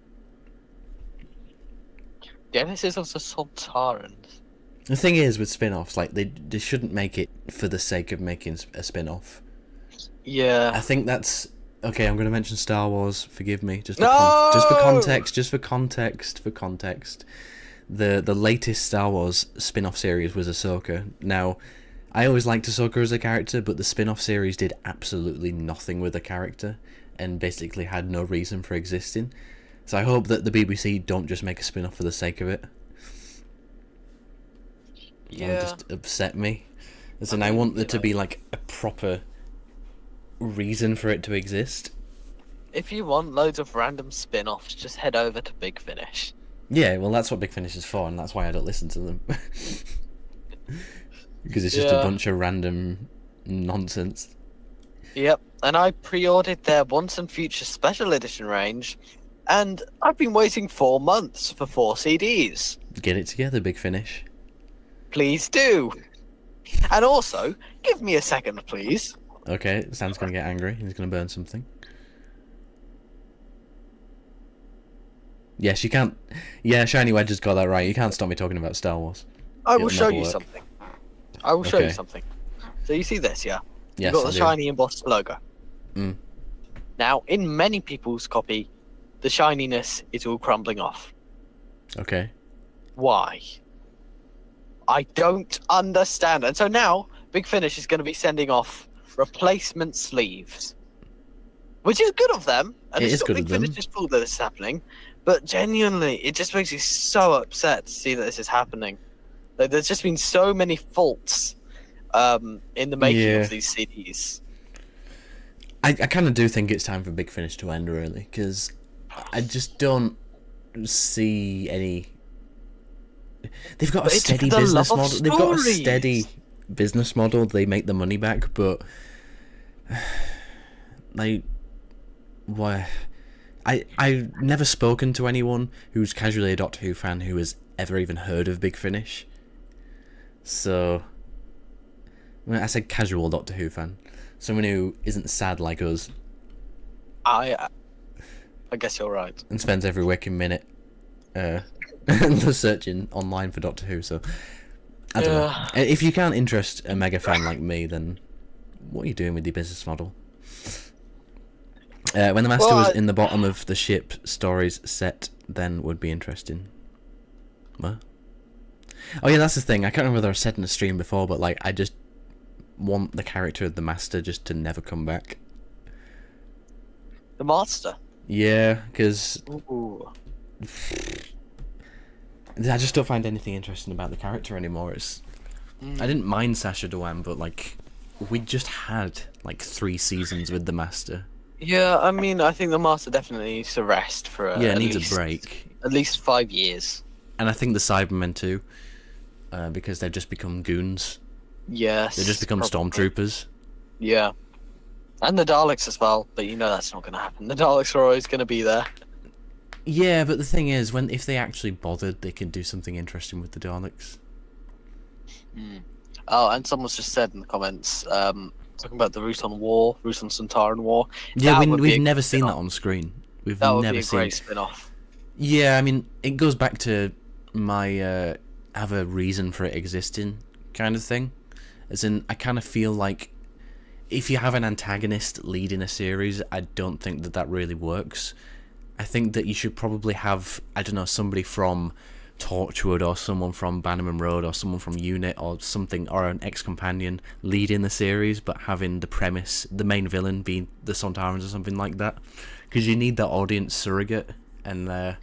Genesis of the Sontarans. The thing is with spin-offs, like they shouldn't make it for the sake of making a spin-off. Yeah. I think that's okay. I'm going to mention Star Wars. Forgive me. Just No! for context. The latest Star Wars spin-off series was Ahsoka. Now, I always liked Ahsoka as a character, but the spin-off series did absolutely nothing with the character and basically had no reason for existing. So I hope that the BBC don't just make a spin-off for the sake of it. Yeah. That would just upset me. As in, I want there to be like a proper reason for it to exist. If you want loads of random spin-offs, just head over to Big Finish. Yeah, well, that's what Big Finish is for, and that's why I don't listen to them. Because it's just a bunch of random nonsense. Yep, and I pre-ordered their Once and Future Special Edition range, and I've been waiting 4 months for 4 CDs. Get it together, Big Finish. Please do. And also, give me a second, please. Okay, Stan's gonna get angry. He's gonna burn something. Yes, you can't. Yeah, Shiny Wedge has got that right. You can't stop me talking about Star Wars. I will It'll show never you work. something. I will show you Okay. something. So you see this, yeah? Yes, You've got I the do. shiny embossed logo. Mm. Now, in many people's copy, the shininess is all crumbling off. Okay. Why? I don't understand. And so now, Big Finish is going to be sending off replacement sleeves. Which is good of them. And It it's is not good Big of them. Finish's fault that this is happening. But genuinely, it just makes me so upset to see that this is happening. Like, there's just been so many faults in the making of these CDs. I kind of do think it's time for Big Finish to end, really, because I just don't see any. They've got a But it's steady for the business love of model. They've got a stories. steady business model. They make the money back, but like, why? I've never spoken to anyone who's casually a Doctor Who fan who has ever even heard of Big Finish. So, I said casual Doctor Who fan. Someone who isn't sad like us I guess you're right. and spends every waking minute searching online for Doctor Who. So, I don't know. If you can't interest a mega fan like me, then what are you doing with your business model? When the Master was in the bottom of the ship, stories set then would be interesting. What? Oh yeah, that's the thing. I can't remember whether I said in the stream before, but like, I just want the character of the Master just to never come back. The Master? Yeah, because Ooh. I just don't find anything interesting about the character anymore. I didn't mind Sacha Dhawan, but like, we just had like 3 seasons with the Master. Yeah, I mean, I think the Master definitely needs to rest for Yeah, it needs a break. At least 5 years. And I think the Cybermen too, because they've just become goons. Yes. They've just become probably. stormtroopers. Yeah. And the Daleks as well, but you know that's not going to happen. The Daleks are always going to be there. Yeah, but the thing is, if they actually bothered, they could do something interesting with the Daleks. Oh, and someone's just said in the comments, talking about the Rutan War, Rutan Sontaran War. Yeah, That would be we've a never good seen that spin-off. on screen. We've That would never be a seen. great spin-off. Yeah, I mean, it goes back to my have a reason for it existing kind of thing. As in, I kind of feel like if you have an antagonist leading a series, I don't think that really works. I think that you should probably have, I don't know, somebody from Torchwood or someone from Bannerman Road or someone from Unit or something, or an ex-companion leading the series, but having the premise, the main villain being the Sontarans or something like that. Because you need that audience surrogate, and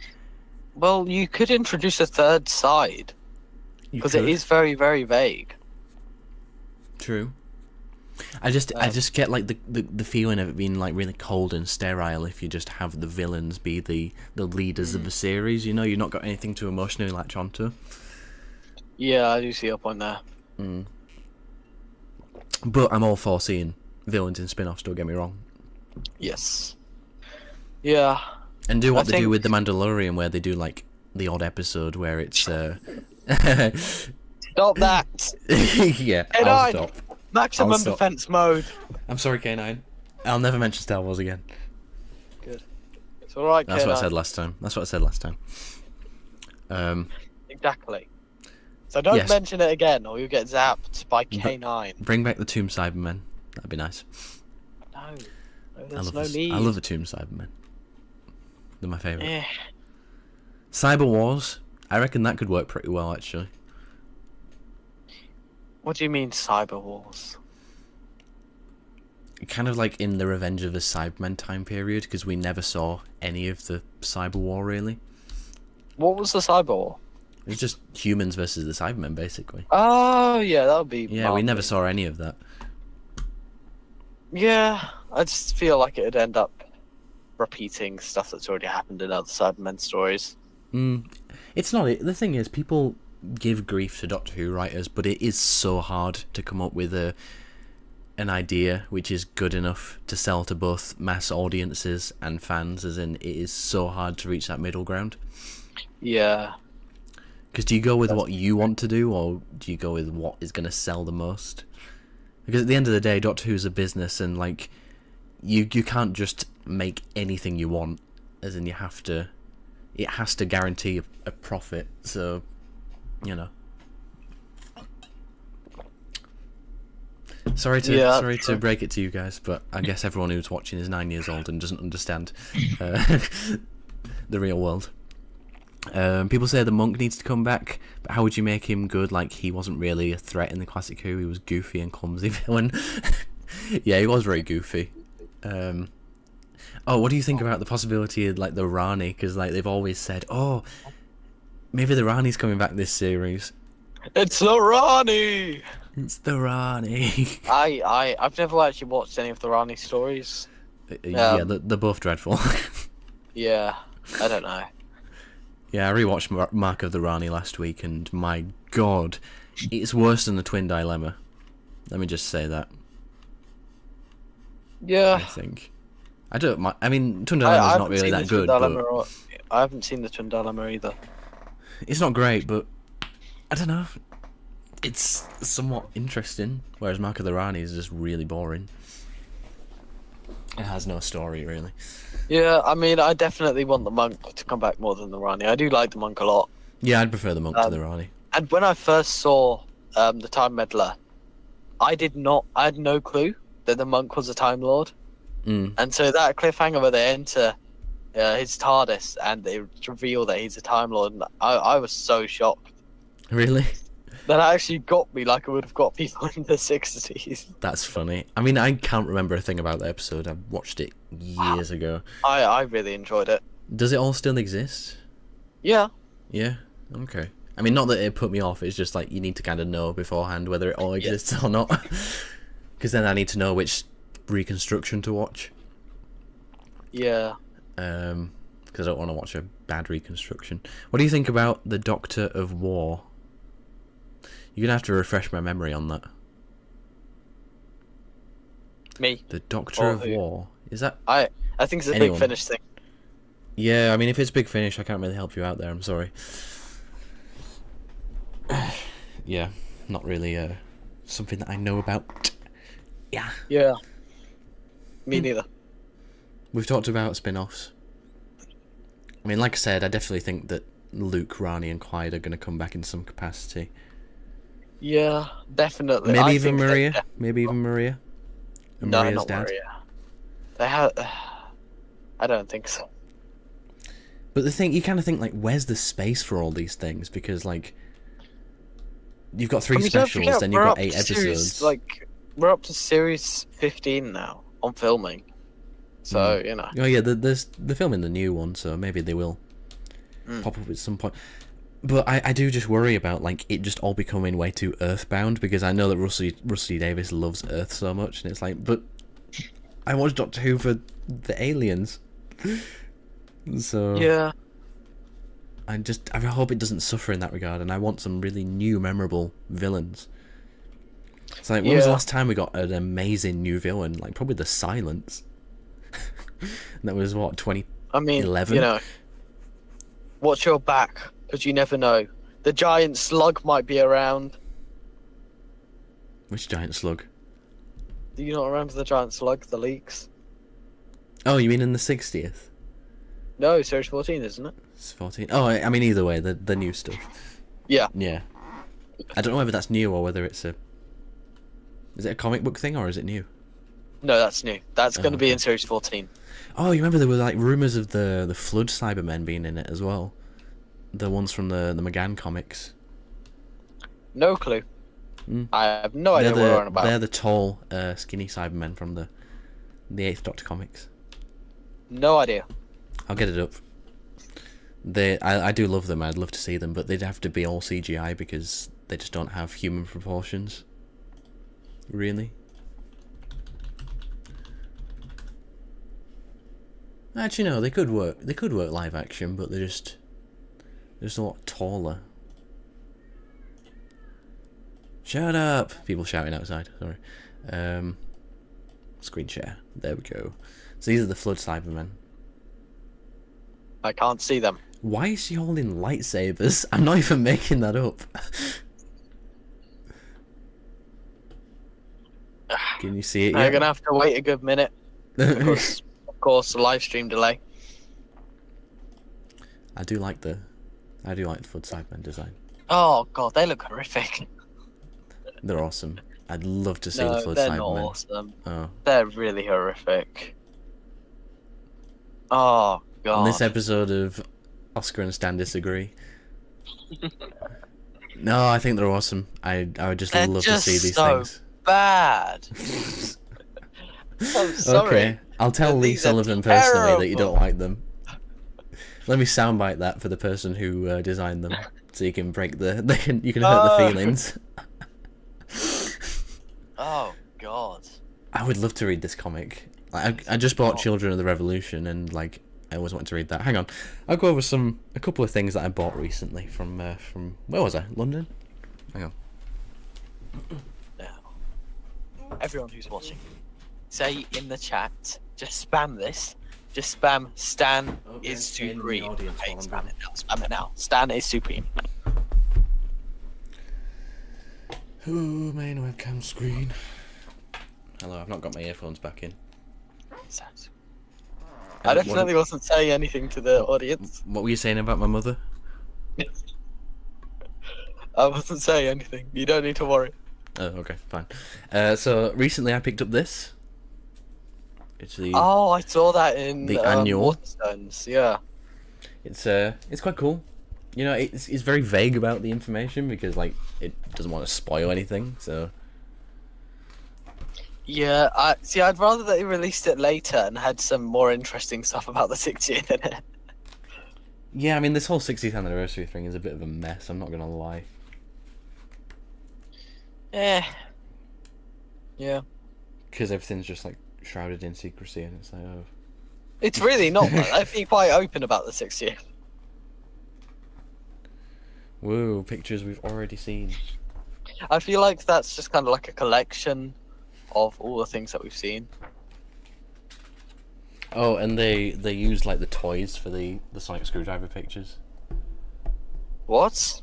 Well, you could introduce a third side, because it is very, very vague. True. I just get like the feeling of it being like really cold and sterile if you just have the villains be the leaders of the series. You know, you've not got anything to emotionally latch onto. Yeah, I do see your point there. But I'm all for seeing villains in spin-offs, don't get me wrong. Yes. Yeah. And do what they do with The Mandalorian, where they do like the odd episode where it's Stop that! yeah, K9, I'll stop. Maximum I'll stop. defense mode. I'm sorry, K9. I'll never mention Star Wars again. Good. It's alright, K9. That's what I said last time. Exactly. So don't Yes. mention it again, or you'll get zapped by K9. Bring back the Tomb Cybermen. That'd be nice. No, there's no need. I love the Tomb Cybermen. They're my favourite. Eh. Cyber Wars. I reckon that could work pretty well, actually. What do you mean, Cyber Wars? Kind of like in the Revenge of the Cybermen time period, because we never saw any of the Cyber War, really. What was the Cyber War? It was just humans versus the Cybermen, basically. Oh, yeah, that would be... Yeah, we never saw any of that. Yeah, I just feel like it'd end up repeating stuff that's already happened in other Cybermen stories. It's not... The thing is, people give grief to Doctor Who writers, but it is so hard to come up with an idea which is good enough to sell to both mass audiences and fans, as in, it is so hard to reach that middle ground. Yeah. Because do you go with what you want to do, or do you go with what is going to sell the most? Because at the end of the day, Doctor Who's a business, and like you can't just make anything you want, as in it has to guarantee a profit. So, you know. Sorry to break it to you guys, but I guess everyone who's watching is 9 years old and doesn't understand the real world. People say the monk needs to come back, but how would you make him good? Like, he wasn't really a threat in the classic Who. He was goofy and clumsy villain. Yeah, he was very goofy. What do you think about the possibility of like the Rani? Because like they've always said, oh, maybe the Rani's coming back this series. It's the Rani! It's the Rani. I've never actually watched any of the Rani stories. Yeah, they're both dreadful. Yeah, I don't know. Yeah, I rewatched Mark of the Rani last week, and my god, it's worse than the Twin Dilemma. Let me just say that. Yeah. I think. I mean, Twin Dilemma's not really that good, but... I haven't seen the Twin Dilemma either. It's not great, but... I don't know. It's somewhat interesting, whereas Mark of the Rani is just really boring. It has no story, really. Yeah, I mean, I definitely want the monk to come back more than the Rani. I do like the monk a lot. Yeah, I'd prefer the monk to the Rani. And when I first saw the Time Meddler, I had no clue that the monk was a Time Lord. And so that cliffhanger where they enter his TARDIS and they reveal that he's a Time Lord, and I was so shocked. Really? That actually got me like it would have got people in the 60s. That's funny. I mean, I can't remember a thing about the episode. I watched it years ago. I really enjoyed it. Does it all still exist? Yeah. Yeah? Okay. I mean, not that it put me off, it's just like you need to kind of know beforehand whether it all exists or not. Because then I need to know which reconstruction to watch. Yeah. Because I don't want to watch a bad reconstruction. What do you think about the Doctor of War? You're going to have to refresh my memory on that. Me? The Doctor of War. Is that... I think it's a anyone? Big Finish thing. Yeah, I mean, if it's Big Finish, I can't really help you out there, I'm sorry. Yeah, not really something that I know about. Yeah. Yeah. Me neither. We've talked about spin-offs. I mean, like I said, I definitely think that Luke, Rani and Clyde are going to come back in some capacity. Yeah, definitely. Maybe even Maria. Maybe even Maria. And No, Maria's not dad. Maria. They have... I don't think so. But the thing, you kind of think, like, where's the space for all these things? Because, like, you've got 3 specials, then you've got 8 episodes. We're up to series 15 now on filming. So you know. Oh yeah, they're filming the new one, so maybe they will pop up at some point. But I do just worry about like it just all becoming way too Earthbound, because I know that Rusty Davis loves Earth so much, and it's like, but I watched Doctor Who for the aliens, so Yeah. I hope it doesn't suffer in that regard, and I want some really new, memorable villains. It's like, when was the last time we got an amazing new villain? Like, probably the Silence. That was, what, 2011? I mean, you know, watch your back, because you never know. The giant slug might be around. Which giant slug? Do you not remember the giant slug, the leaks? Oh, you mean in the 60th? No, Series 14, isn't it? It's 14. Oh, I mean, either way, the new stuff. Yeah. Yeah. I don't know whether that's new or whether it's a... Is it a comic book thing, or is it new? No, that's new. That's going to be in Series 14. Oh, you remember there were like rumours of the Flood Cybermen being in it as well? The ones from the McGann comics. No clue. I have no idea what we're on about. They're the tall, skinny Cybermen from the 8th Doctor comics. No idea. I'll get it up. I do love them. I'd love to see them, but they'd have to be all CGI because they just don't have human proportions. Really? Actually, no. They could work. They could work live action, but they're just a lot taller. Shut up! People shouting outside. Sorry. Screen share. There we go. So these are the Flood Cybermen. I can't see them. Why is she holding lightsabers? I'm not even making that up. Can you see it yet? I'm going to have to wait a good minute. Because, of course, the live stream delay. I do like the Flood Cybermen design. Oh, God, they look horrific. They're awesome. I'd love to see the Flood they're Cybermen. not awesome. Oh. They're really horrific. Oh, God. On this episode of Oscar and Stan Disagree. No, I think they're awesome. I would just love to see these things. Bad. I'm sorry. Okay, I'll tell Lee Sullivan personally that you don't like them. Let me soundbite that for the person who designed them, so you can break you can hurt the feelings. Oh God. I would love to read this comic. I just bought Children of the Revolution, and like I always wanted to read that. Hang on, I'll go over a couple of things that I bought recently from where was I? London. Hang on. Now, everyone who's watching, say in the chat, just spam this. Just spam Stan is supreme. Okay, spam it now. Spam it now. Stan is supreme. Oh, main webcam screen. Hello, I've not got my earphones back in. I definitely wasn't saying anything to the audience. What were you saying about my mother? I wasn't saying anything. You don't need to worry. Oh, okay, fine. So recently I picked up this. It's the I saw that in the annual. Waterstones. Yeah. It's quite cool. You know, it's very vague about the information because like it doesn't want to spoil anything. So. Yeah, I'd rather they released it later and had some more interesting stuff about the 60th in it. Yeah, I mean, this whole 60th anniversary thing is a bit of a mess, I'm not gonna lie. Yeah. Because everything's just like shrouded in secrecy, and it's like, oh. It's really not. I've been quite open about the 60th. Whoa, pictures we've already seen. I feel like that's just kind of like a collection of all the things that we've seen. Oh, and they used like the toys for the Sonic Screwdriver pictures. What?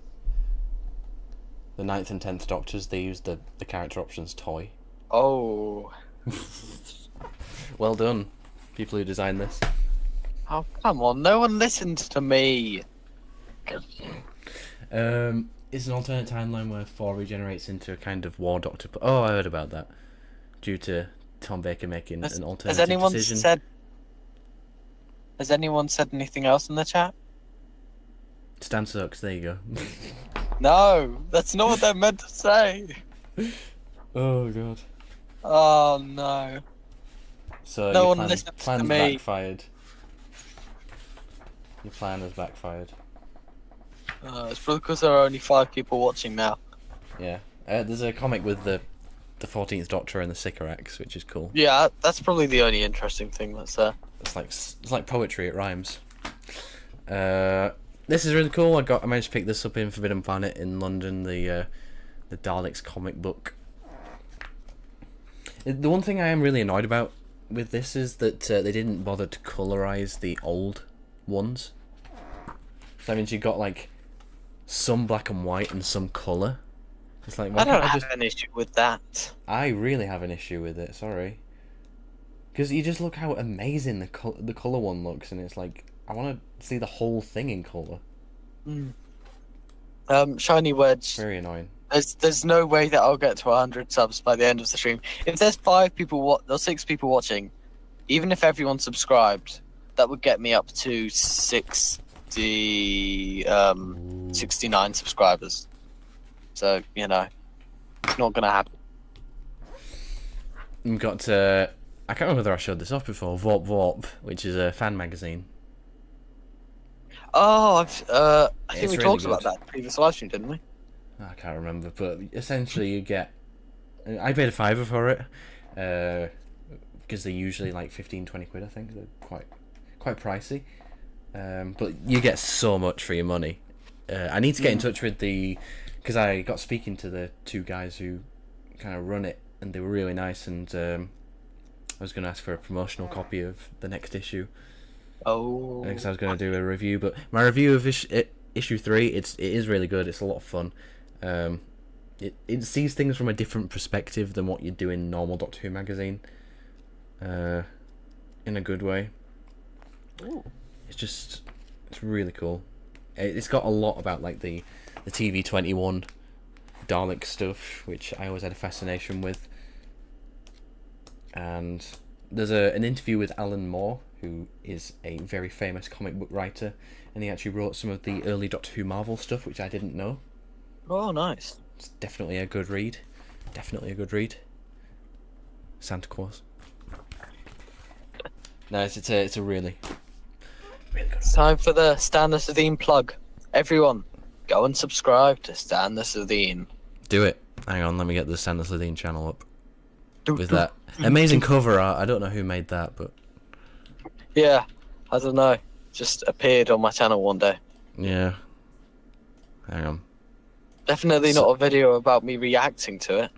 The 9th and 10th Doctors, they used the character options toy. Oh. Well done, people who designed this. Oh, come on, no one listened to me. It's an alternate timeline where 4 regenerates into a kind of war doctor. Oh, I heard about that. Due to Tom Baker making an alternative decision. Has anyone said anything else in the chat? Stan sucks, there you go. No, that's not what they're meant to say. Oh god. Oh no. So No your one plan, listens to plan's me. backfired. Your plan has backfired. It's probably because there are only 5 people watching now. Yeah. There's a comic with the 14th Doctor and the Sycorax, which is cool. Yeah, that's probably the only interesting thing that's there. It's like poetry. It rhymes. This is really cool. I managed to pick this up in Forbidden Planet in London. The Daleks comic book. The one thing I am really annoyed about with this is that they didn't bother to colorize the old ones. So that means you got like some black and white and some color. It's like, I don't have an issue with that. I really have an issue with it. Sorry, because you just look how amazing the color one looks, and it's like I want to see the whole thing in color. Shiny Wedge. Very annoying. There's no way that I'll get to 100 subs by the end of the stream. If there's 5 people or 6 people watching, even if everyone subscribed, that would get me up to 69 subscribers. So, you know, it's not gonna happen. We've got I can't remember whether I showed this off before. Vorp Vorp, which is a fan magazine. Oh, I think we really talked good. about that in the previous live stream, didn't we? I can't remember, but essentially you get. I paid £5 for it, because they're usually like 15-20 quid. I think they're quite pricey, but you get so much for your money. I need to get in touch with because I got speaking to the 2 guys who kind of run it, and they were really nice, and I was going to ask for a promotional copy of the next issue. Oh. Because I was going to do a review, but my review of issue 3, it is really good. It's a lot of fun. It sees things from a different perspective than what you do in normal Doctor Who magazine. In a good way. Ooh. It's really cool. It's got a lot about like the TV21 Dalek stuff, which I always had a fascination with. And there's an interview with Alan Moore, who is a very famous comic book writer, and he actually wrote some of the early Doctor Who Marvel stuff, which I didn't know. Oh, nice. It's definitely a good read. Santa Claus. No, it's a really good. It's time for the Stan the Slitheen plug. Everyone, go and subscribe to Stan the Slitheen. Do it. Hang on, let me get the Santa Slitheen channel up. With that amazing cover art. I don't know who made that, but Yeah, I don't know. Just appeared on my channel one day. yeah. Hang on. Definitely not a video about me reacting to it.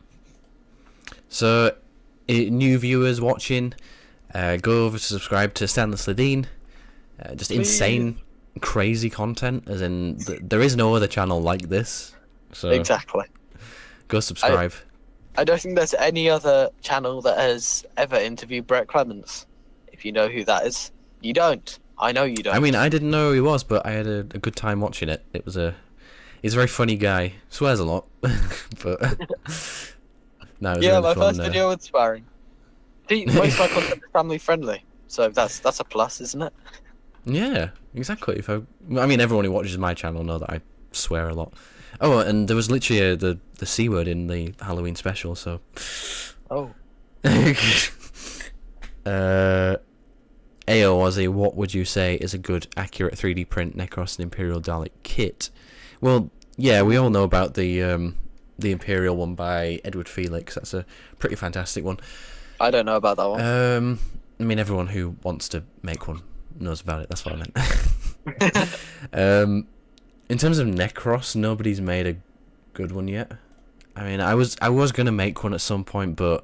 So, new viewers watching, go over to subscribe to Stan the Slitheen. Just insane, crazy content. As in, there is no other channel like this. So Exactly. go subscribe. I don't think there's any other channel that has ever interviewed Brett Clements. If you know who that is, you don't. I know you don't. I mean, I didn't know who he was, but I had a good time watching it. He's a very funny guy. Swears a lot, but no. It was yeah, really my fun, first video with swearing. See, most of my content is family friendly, so that's a plus, isn't it? Yeah, exactly. I mean, everyone who watches my channel know that I swear a lot. Oh, and there was literally the C word in the Halloween special, so. Oh. AO Ozzy, what would you say is a good, accurate 3D print Necros and Imperial Dalek kit? Well, yeah, we all know about the Imperial one by Edward Felix. That's a pretty fantastic one. I don't know about that one. I mean, everyone who wants to make one knows about it. That's what I meant. In terms of Necros, nobody's made a good one yet. I mean, I was gonna make one at some point, but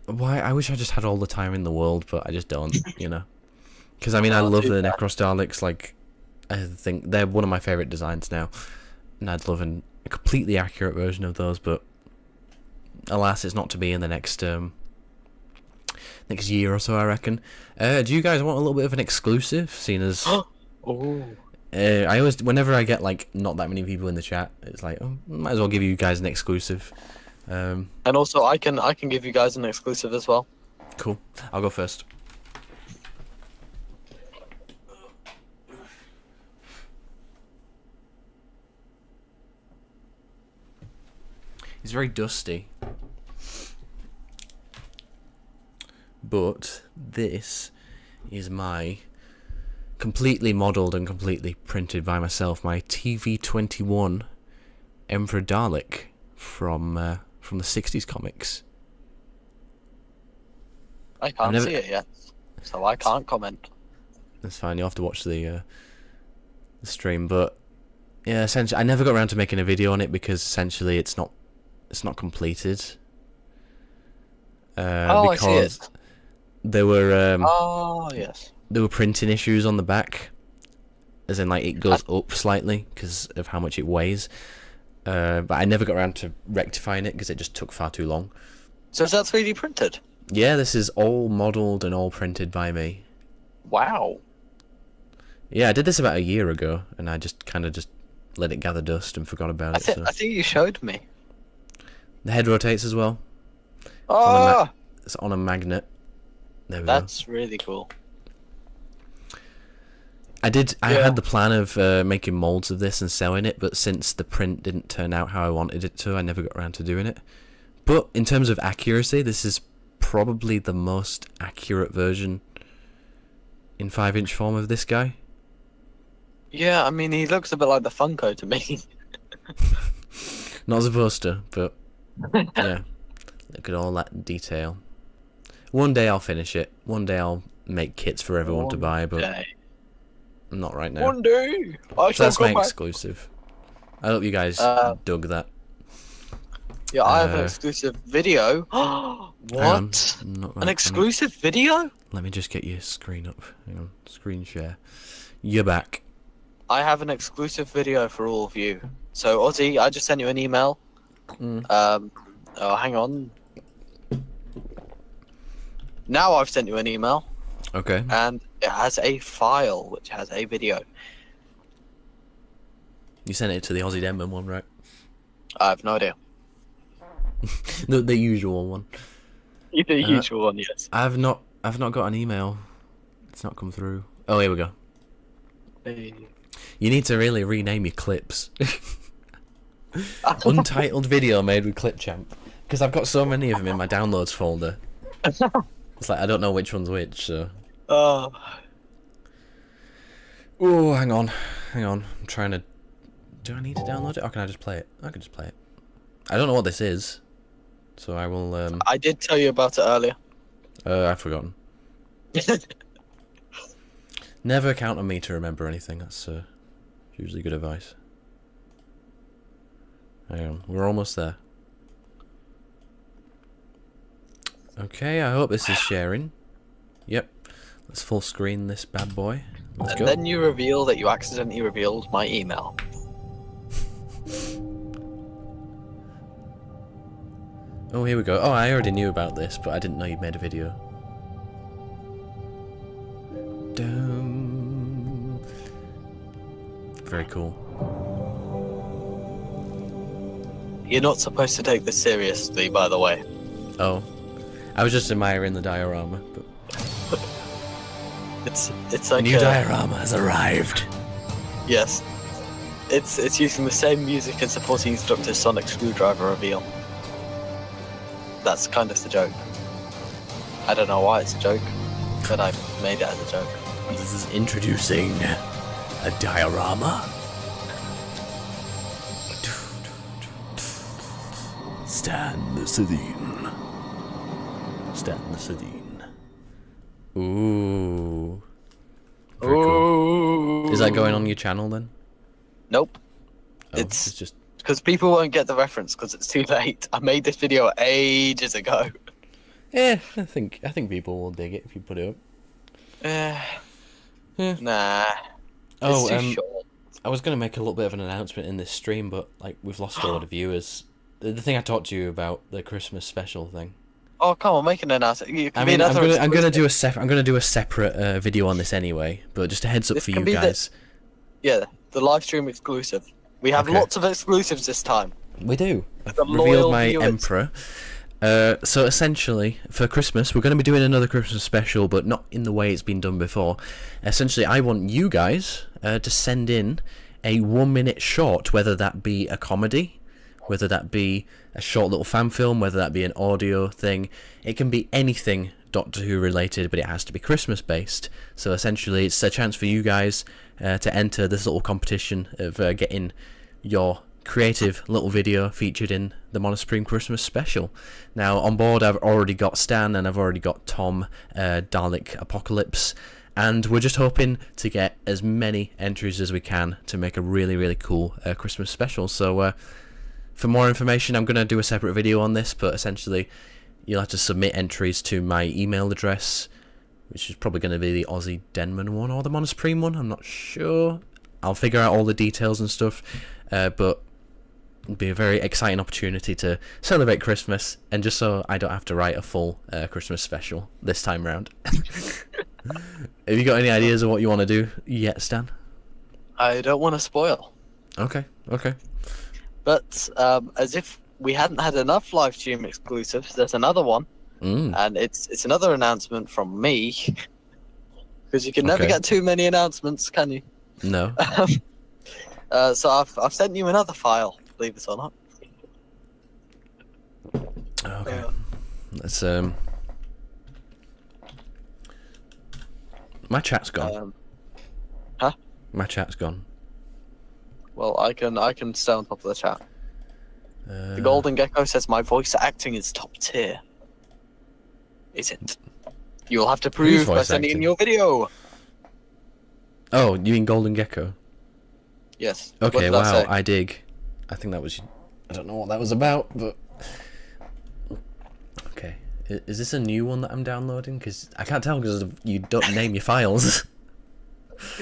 why? I wish I just had all the time in the world, but I just don't. You know, because I mean, I love the Necros Daleks. Like, I think they're one of my favorite designs now, and I'd love a completely accurate version of those. But alas, it's not to be in the next year or so, I reckon. Do you guys want a little bit of an exclusive? Seeing as Oh. I always, whenever I get like not that many people in the chat, it's like, oh, might as well give you guys an exclusive. And also, I can give you guys an exclusive as well. Cool. I'll go first. It's very dusty. but this is my completely modelled and completely printed by myself, my TV-21 Emperor Dalek from the 60s comics. I can't see it yet, so I can't comment. That's fine, you'll have to watch the stream, but yeah, essentially I never got around to making a video on it because essentially it's not completed. I see it. There were yes. There were printing issues on the back, as in like it goes up slightly because of how much it weighs. But I never got around to rectifying it because it just took far too long. So is that 3D printed? Yeah, this is all modelled and all printed by me. Wow. Yeah, I did this about a year ago, and I just kind of just let it gather dust and forgot about it. I think you showed me. The head rotates as well. Oh! It's on a magnet. There we go. That's really cool. I had the plan of making molds of this and selling it, but since the print didn't turn out how I wanted it to, I never got around to doing it. But in terms of accuracy, this is probably the most accurate version in 5-inch form of this guy. Yeah, I mean, he looks a bit like the Funko to me. Not supposed to, but yeah. Look at all that detail. One day I'll finish it. One day I'll make kits for everyone to buy, but not right now. One day I So shall that's my come back. exclusive. I hope you guys dug that. Yeah, I have an exclusive video. What? An exclusive video? Let me just get your screen up. Hang on. Screen share. You're back. I have an exclusive video for all of you. So, Ozzy, I just sent you an email. Oh, hang on. Now I've sent you an email. Okay. And it has a file which has a video. You sent it to the Aussie Denman one, right? I have no idea. the usual one. The usual one, yes. I've not got an email. It's not come through. Oh, here we go. Hey. You need to really rename your clips. Untitled video made with Clipchamp. Because I've got so many of them in my downloads folder. It's like I don't know which one's which, so. Oh, hang on. I'm trying to. Do I need to download it, or can I just play it? I can just play it. I don't know what this is, so I will. I did tell you about it earlier. I've forgotten. Never count on me to remember anything. That's usually good advice. Hang on, we're almost there. Okay, I hope this is sharing. Yep. Let's full screen this bad boy. Let's go. Then you reveal that you accidentally revealed my email. Oh, here we go. Oh, I already knew about this, but I didn't know you'd made a video. Dum. Very cool. You're not supposed to take this seriously, by the way. Oh. I was just admiring the diorama, but... It's like a new diorama has arrived. Yes. It's using the same music and supporting Instructor Sonic Screwdriver reveal. That's kind of the joke. I don't know why it's a joke, but I made it as a joke. This is introducing a diorama. Stan the Slitheen. Stan the Slitheen. Ooh. Very cool. Is that going on your channel then? Nope. Oh, it's just because people won't get the reference because it's too late. I made this video ages ago. Yeah, I think people will dig it if you put it up. Nah. Oh, it's too short. I was going to make a little bit of an announcement in this stream, but like we've lost a lot of viewers. The thing I talked to you about, the Christmas special thing. Oh come on, make an announcement. I mean, I'm gonna do a separate video on this anyway, but just a heads up for you guys. The live stream exclusive. We have lots of exclusives this time. We do. I've The revealed loyal my viewers. Emperor. So essentially, for Christmas, we're going to be doing another Christmas special, but not in the way it's been done before. Essentially, I want you guys to send in a 1-minute short, whether that be a comedy, whether that be a short little fan film, whether that be an audio thing. It can be anything Doctor Who related, but it has to be Christmas based. So essentially, it's a chance for you guys to enter this little competition of getting your creative little video featured in the MonoSupreme Christmas special. Now, on board, I've already got Stan and I've already got Tom, Dalek Apocalypse, and we're just hoping to get as many entries as we can to make a really, really cool Christmas special. So, for more information, I'm going to do a separate video on this, but essentially, you'll have to submit entries to my email address, which is probably going to be the Aussie Denman one or the MonoSupreme one. I'm not sure. I'll figure out all the details and stuff, but it'll be a very exciting opportunity to celebrate Christmas, and just so I don't have to write a full Christmas special this time round. Have you got any ideas of what you want to do yet, Stan? I don't want to spoil. Okay. But as if we hadn't had enough live stream exclusives, there's another one, and it's another announcement from me, because you can never get too many announcements, can you? No. So I've sent you another file, believe it or not. Okay. Let's my chat's gone. Huh? My chat's gone. Well, I can stay on top of the chat. The Golden Gecko says my voice acting is top tier. Is it? You'll have to prove by sending in your video. Oh, you mean Golden Gecko? Yes. Okay, wow, I dig. I think that was... I don't know what that was about, but... Okay. Is this a new one that I'm downloading? Because I can't tell because you don't name your files.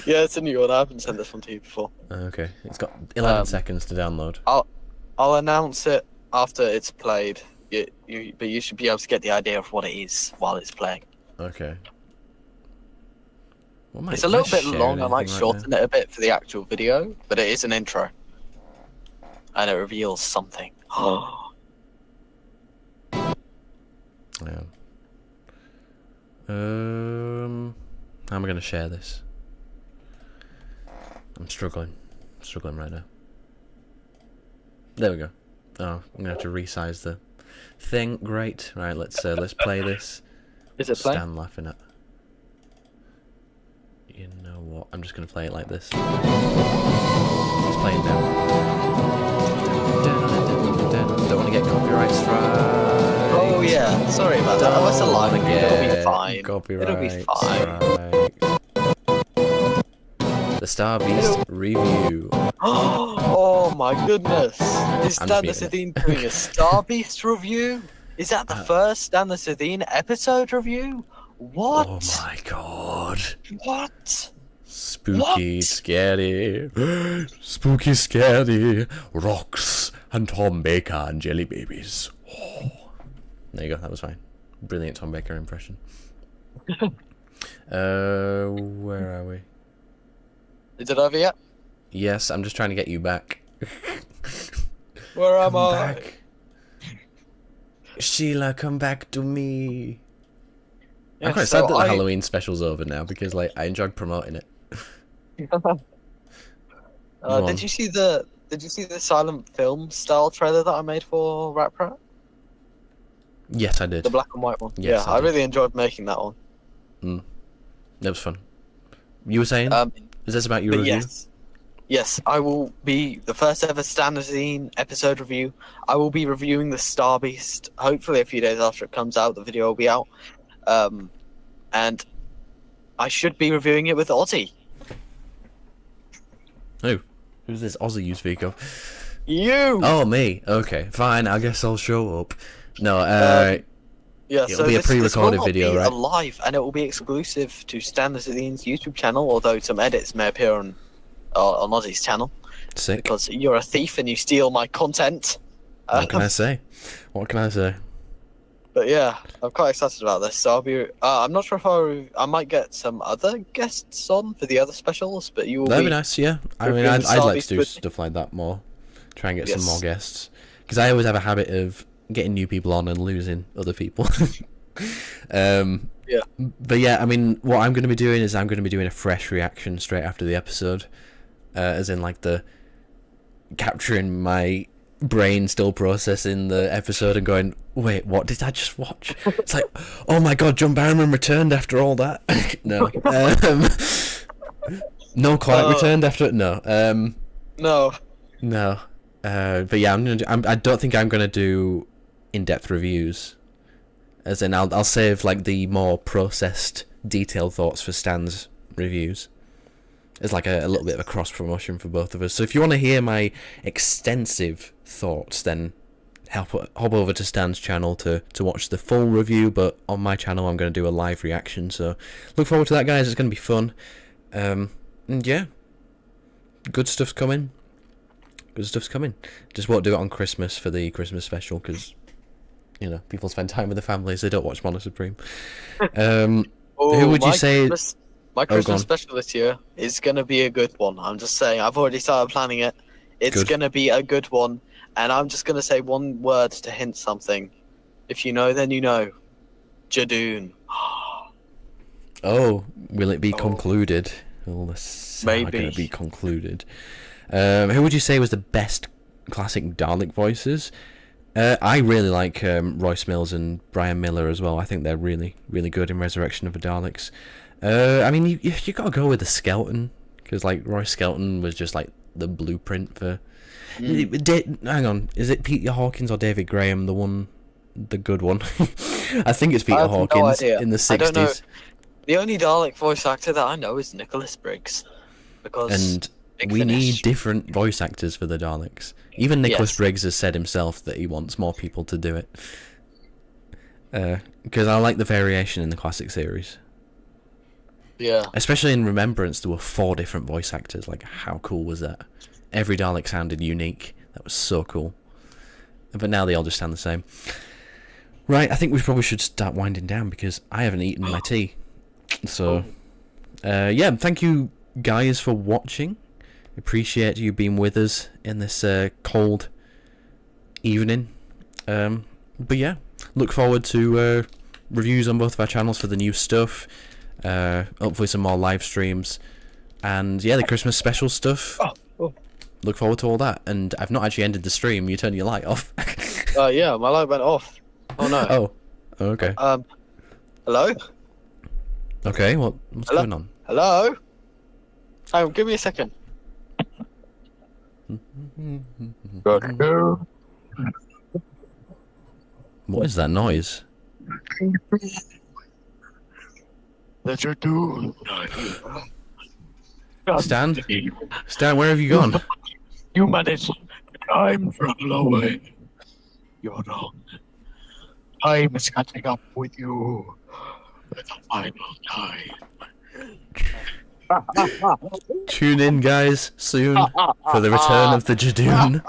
Yeah, it's a new one. I haven't sent this one to you before. Okay. It's got 11 seconds to download. I'll announce it after it's played. But you should be able to get the idea of what it is while it's playing. Okay. It's a little bit long. I might shorten it a bit for the actual video, but it is an intro. And it reveals something. Yeah. How am I going to share this? I'm struggling right now. There we go. Oh, I'm gonna have to resize the thing. Great. Right, let's play this. Is it playing? Stan laughing at. You know what? I'm just gonna play it like this. Let's play it now. Don't want to get copyright strike. Oh yeah. Sorry about that. I was alive again. It'll be fine. Copyright. It'll be fine. The Star Beast review. Oh my goodness! Is Stan the Slitheen doing a Star Beast review? Is that the first Stan the Slitheen episode review? What? Oh my god! What? Spooky, scary, spooky, scary rocks and Tom Baker and jelly babies. Oh. There you go. That was fine. Brilliant Tom Baker impression. Where are we? Is it over yet? Yes, I'm just trying to get you back. Where am I? Back. Sheila, come back to me. Yeah, I'm quite sad that the Halloween special's over now because I enjoyed promoting it. Did you see the silent film style trailer that I made for Rat Prat? Yes, I did. The black and white one. Yes, yeah, I really enjoyed making that one. That was fun. You were saying? Is this about your review? Yes, I will be the first ever Stan the Slitheen episode review. I will be reviewing the Star Beast. Hopefully, a few days after it comes out, the video will be out. And I should be reviewing it with Ozzy. Who's this Aussie you speak of? You! Oh, me. Okay, fine. I guess I'll show up. No, yeah, it'll be a pre-recorded video, right? It will be live, and it will be exclusive to Stan the Slitheen's YouTube channel, although some edits may appear on Ozzy's channel. Sick. Because you're a thief and you steal my content. What can I say? But yeah, I'm quite excited about this. So I'll be. I'm not sure if I might get some other guests on for the other specials, but you will. That'd be nice. Yeah, I mean, I'd like to do stuff like that more. Try and get some more guests, because I always have a habit of getting new people on and losing other people. Yeah. But yeah, I mean, what I'm going to be doing is I'm going to be doing a fresh reaction straight after the episode, as in like the capturing my brain still processing the episode and going, wait, what did I just watch? It's like, oh my god, John Barrowman returned after all that. No. No Clark returned after it. No. No. No. But yeah, I don't think I'm gonna do in-depth reviews. As in, I'll save like the more processed, detailed thoughts for Stan's reviews. It's like a little bit of a cross promotion for both of us. So if you want to hear my extensive thoughts, then hop over to Stan's channel to watch the full review. But on my channel, I'm going to do a live reaction. So look forward to that, guys. It's going to be fun. And yeah, good stuff's coming. Good stuff's coming. Just won't do it on Christmas for the Christmas special because, you know, people spend time with their families. They don't watch MonoSupreme. Who would you say? My Christmas special this year is going to be a good one. I'm just saying, I've already started planning it. It's going to be a good one. And I'm just going to say one word to hint something. If you know, then you know. Jadoon. Oh, will it be concluded? All the saga going to be concluded. Who would you say was the best classic Dalek voices? I really like Royce Mills and Brian Miller as well. I think they're really, really good in Resurrection of the Daleks. I mean, you gotta go with the Skelton, because like Roy Skelton was just like the blueprint for. Hang on, is it Peter Hawkins or David Graham, the good one? I think it's Peter Hawkins in the 60s. I don't know. The only Dalek voice actor that I know is Nicholas Briggs, because we need different voice actors for the Daleks. Even Nicholas Briggs has said himself that he wants more people to do it. Because I like the variation in the classic series. Yeah. Especially in Remembrance, there were 4 different voice actors. Like, how cool was that? Every Dalek sounded unique. That was so cool. But now they all just sound the same. Right, I think we probably should start winding down because I haven't eaten my tea. So, yeah, thank you guys for watching. Appreciate you being with us in this cold evening. But yeah, look forward to reviews on both of our channels for the new stuff. Hopefully some more live streams, and yeah, the Christmas special stuff. Look forward to all that. And I've not actually ended the stream. You turned your light off. Yeah, my light went off. Oh no. Oh, okay. Hello. Okay, what's going on? Hello. Give me a second. What is that noise? That you're doing. Stan, where have you gone? You managed time travel away. You're wrong. Time is catching up with you for the final time. Tune in, guys, soon for the return of the Jadoon.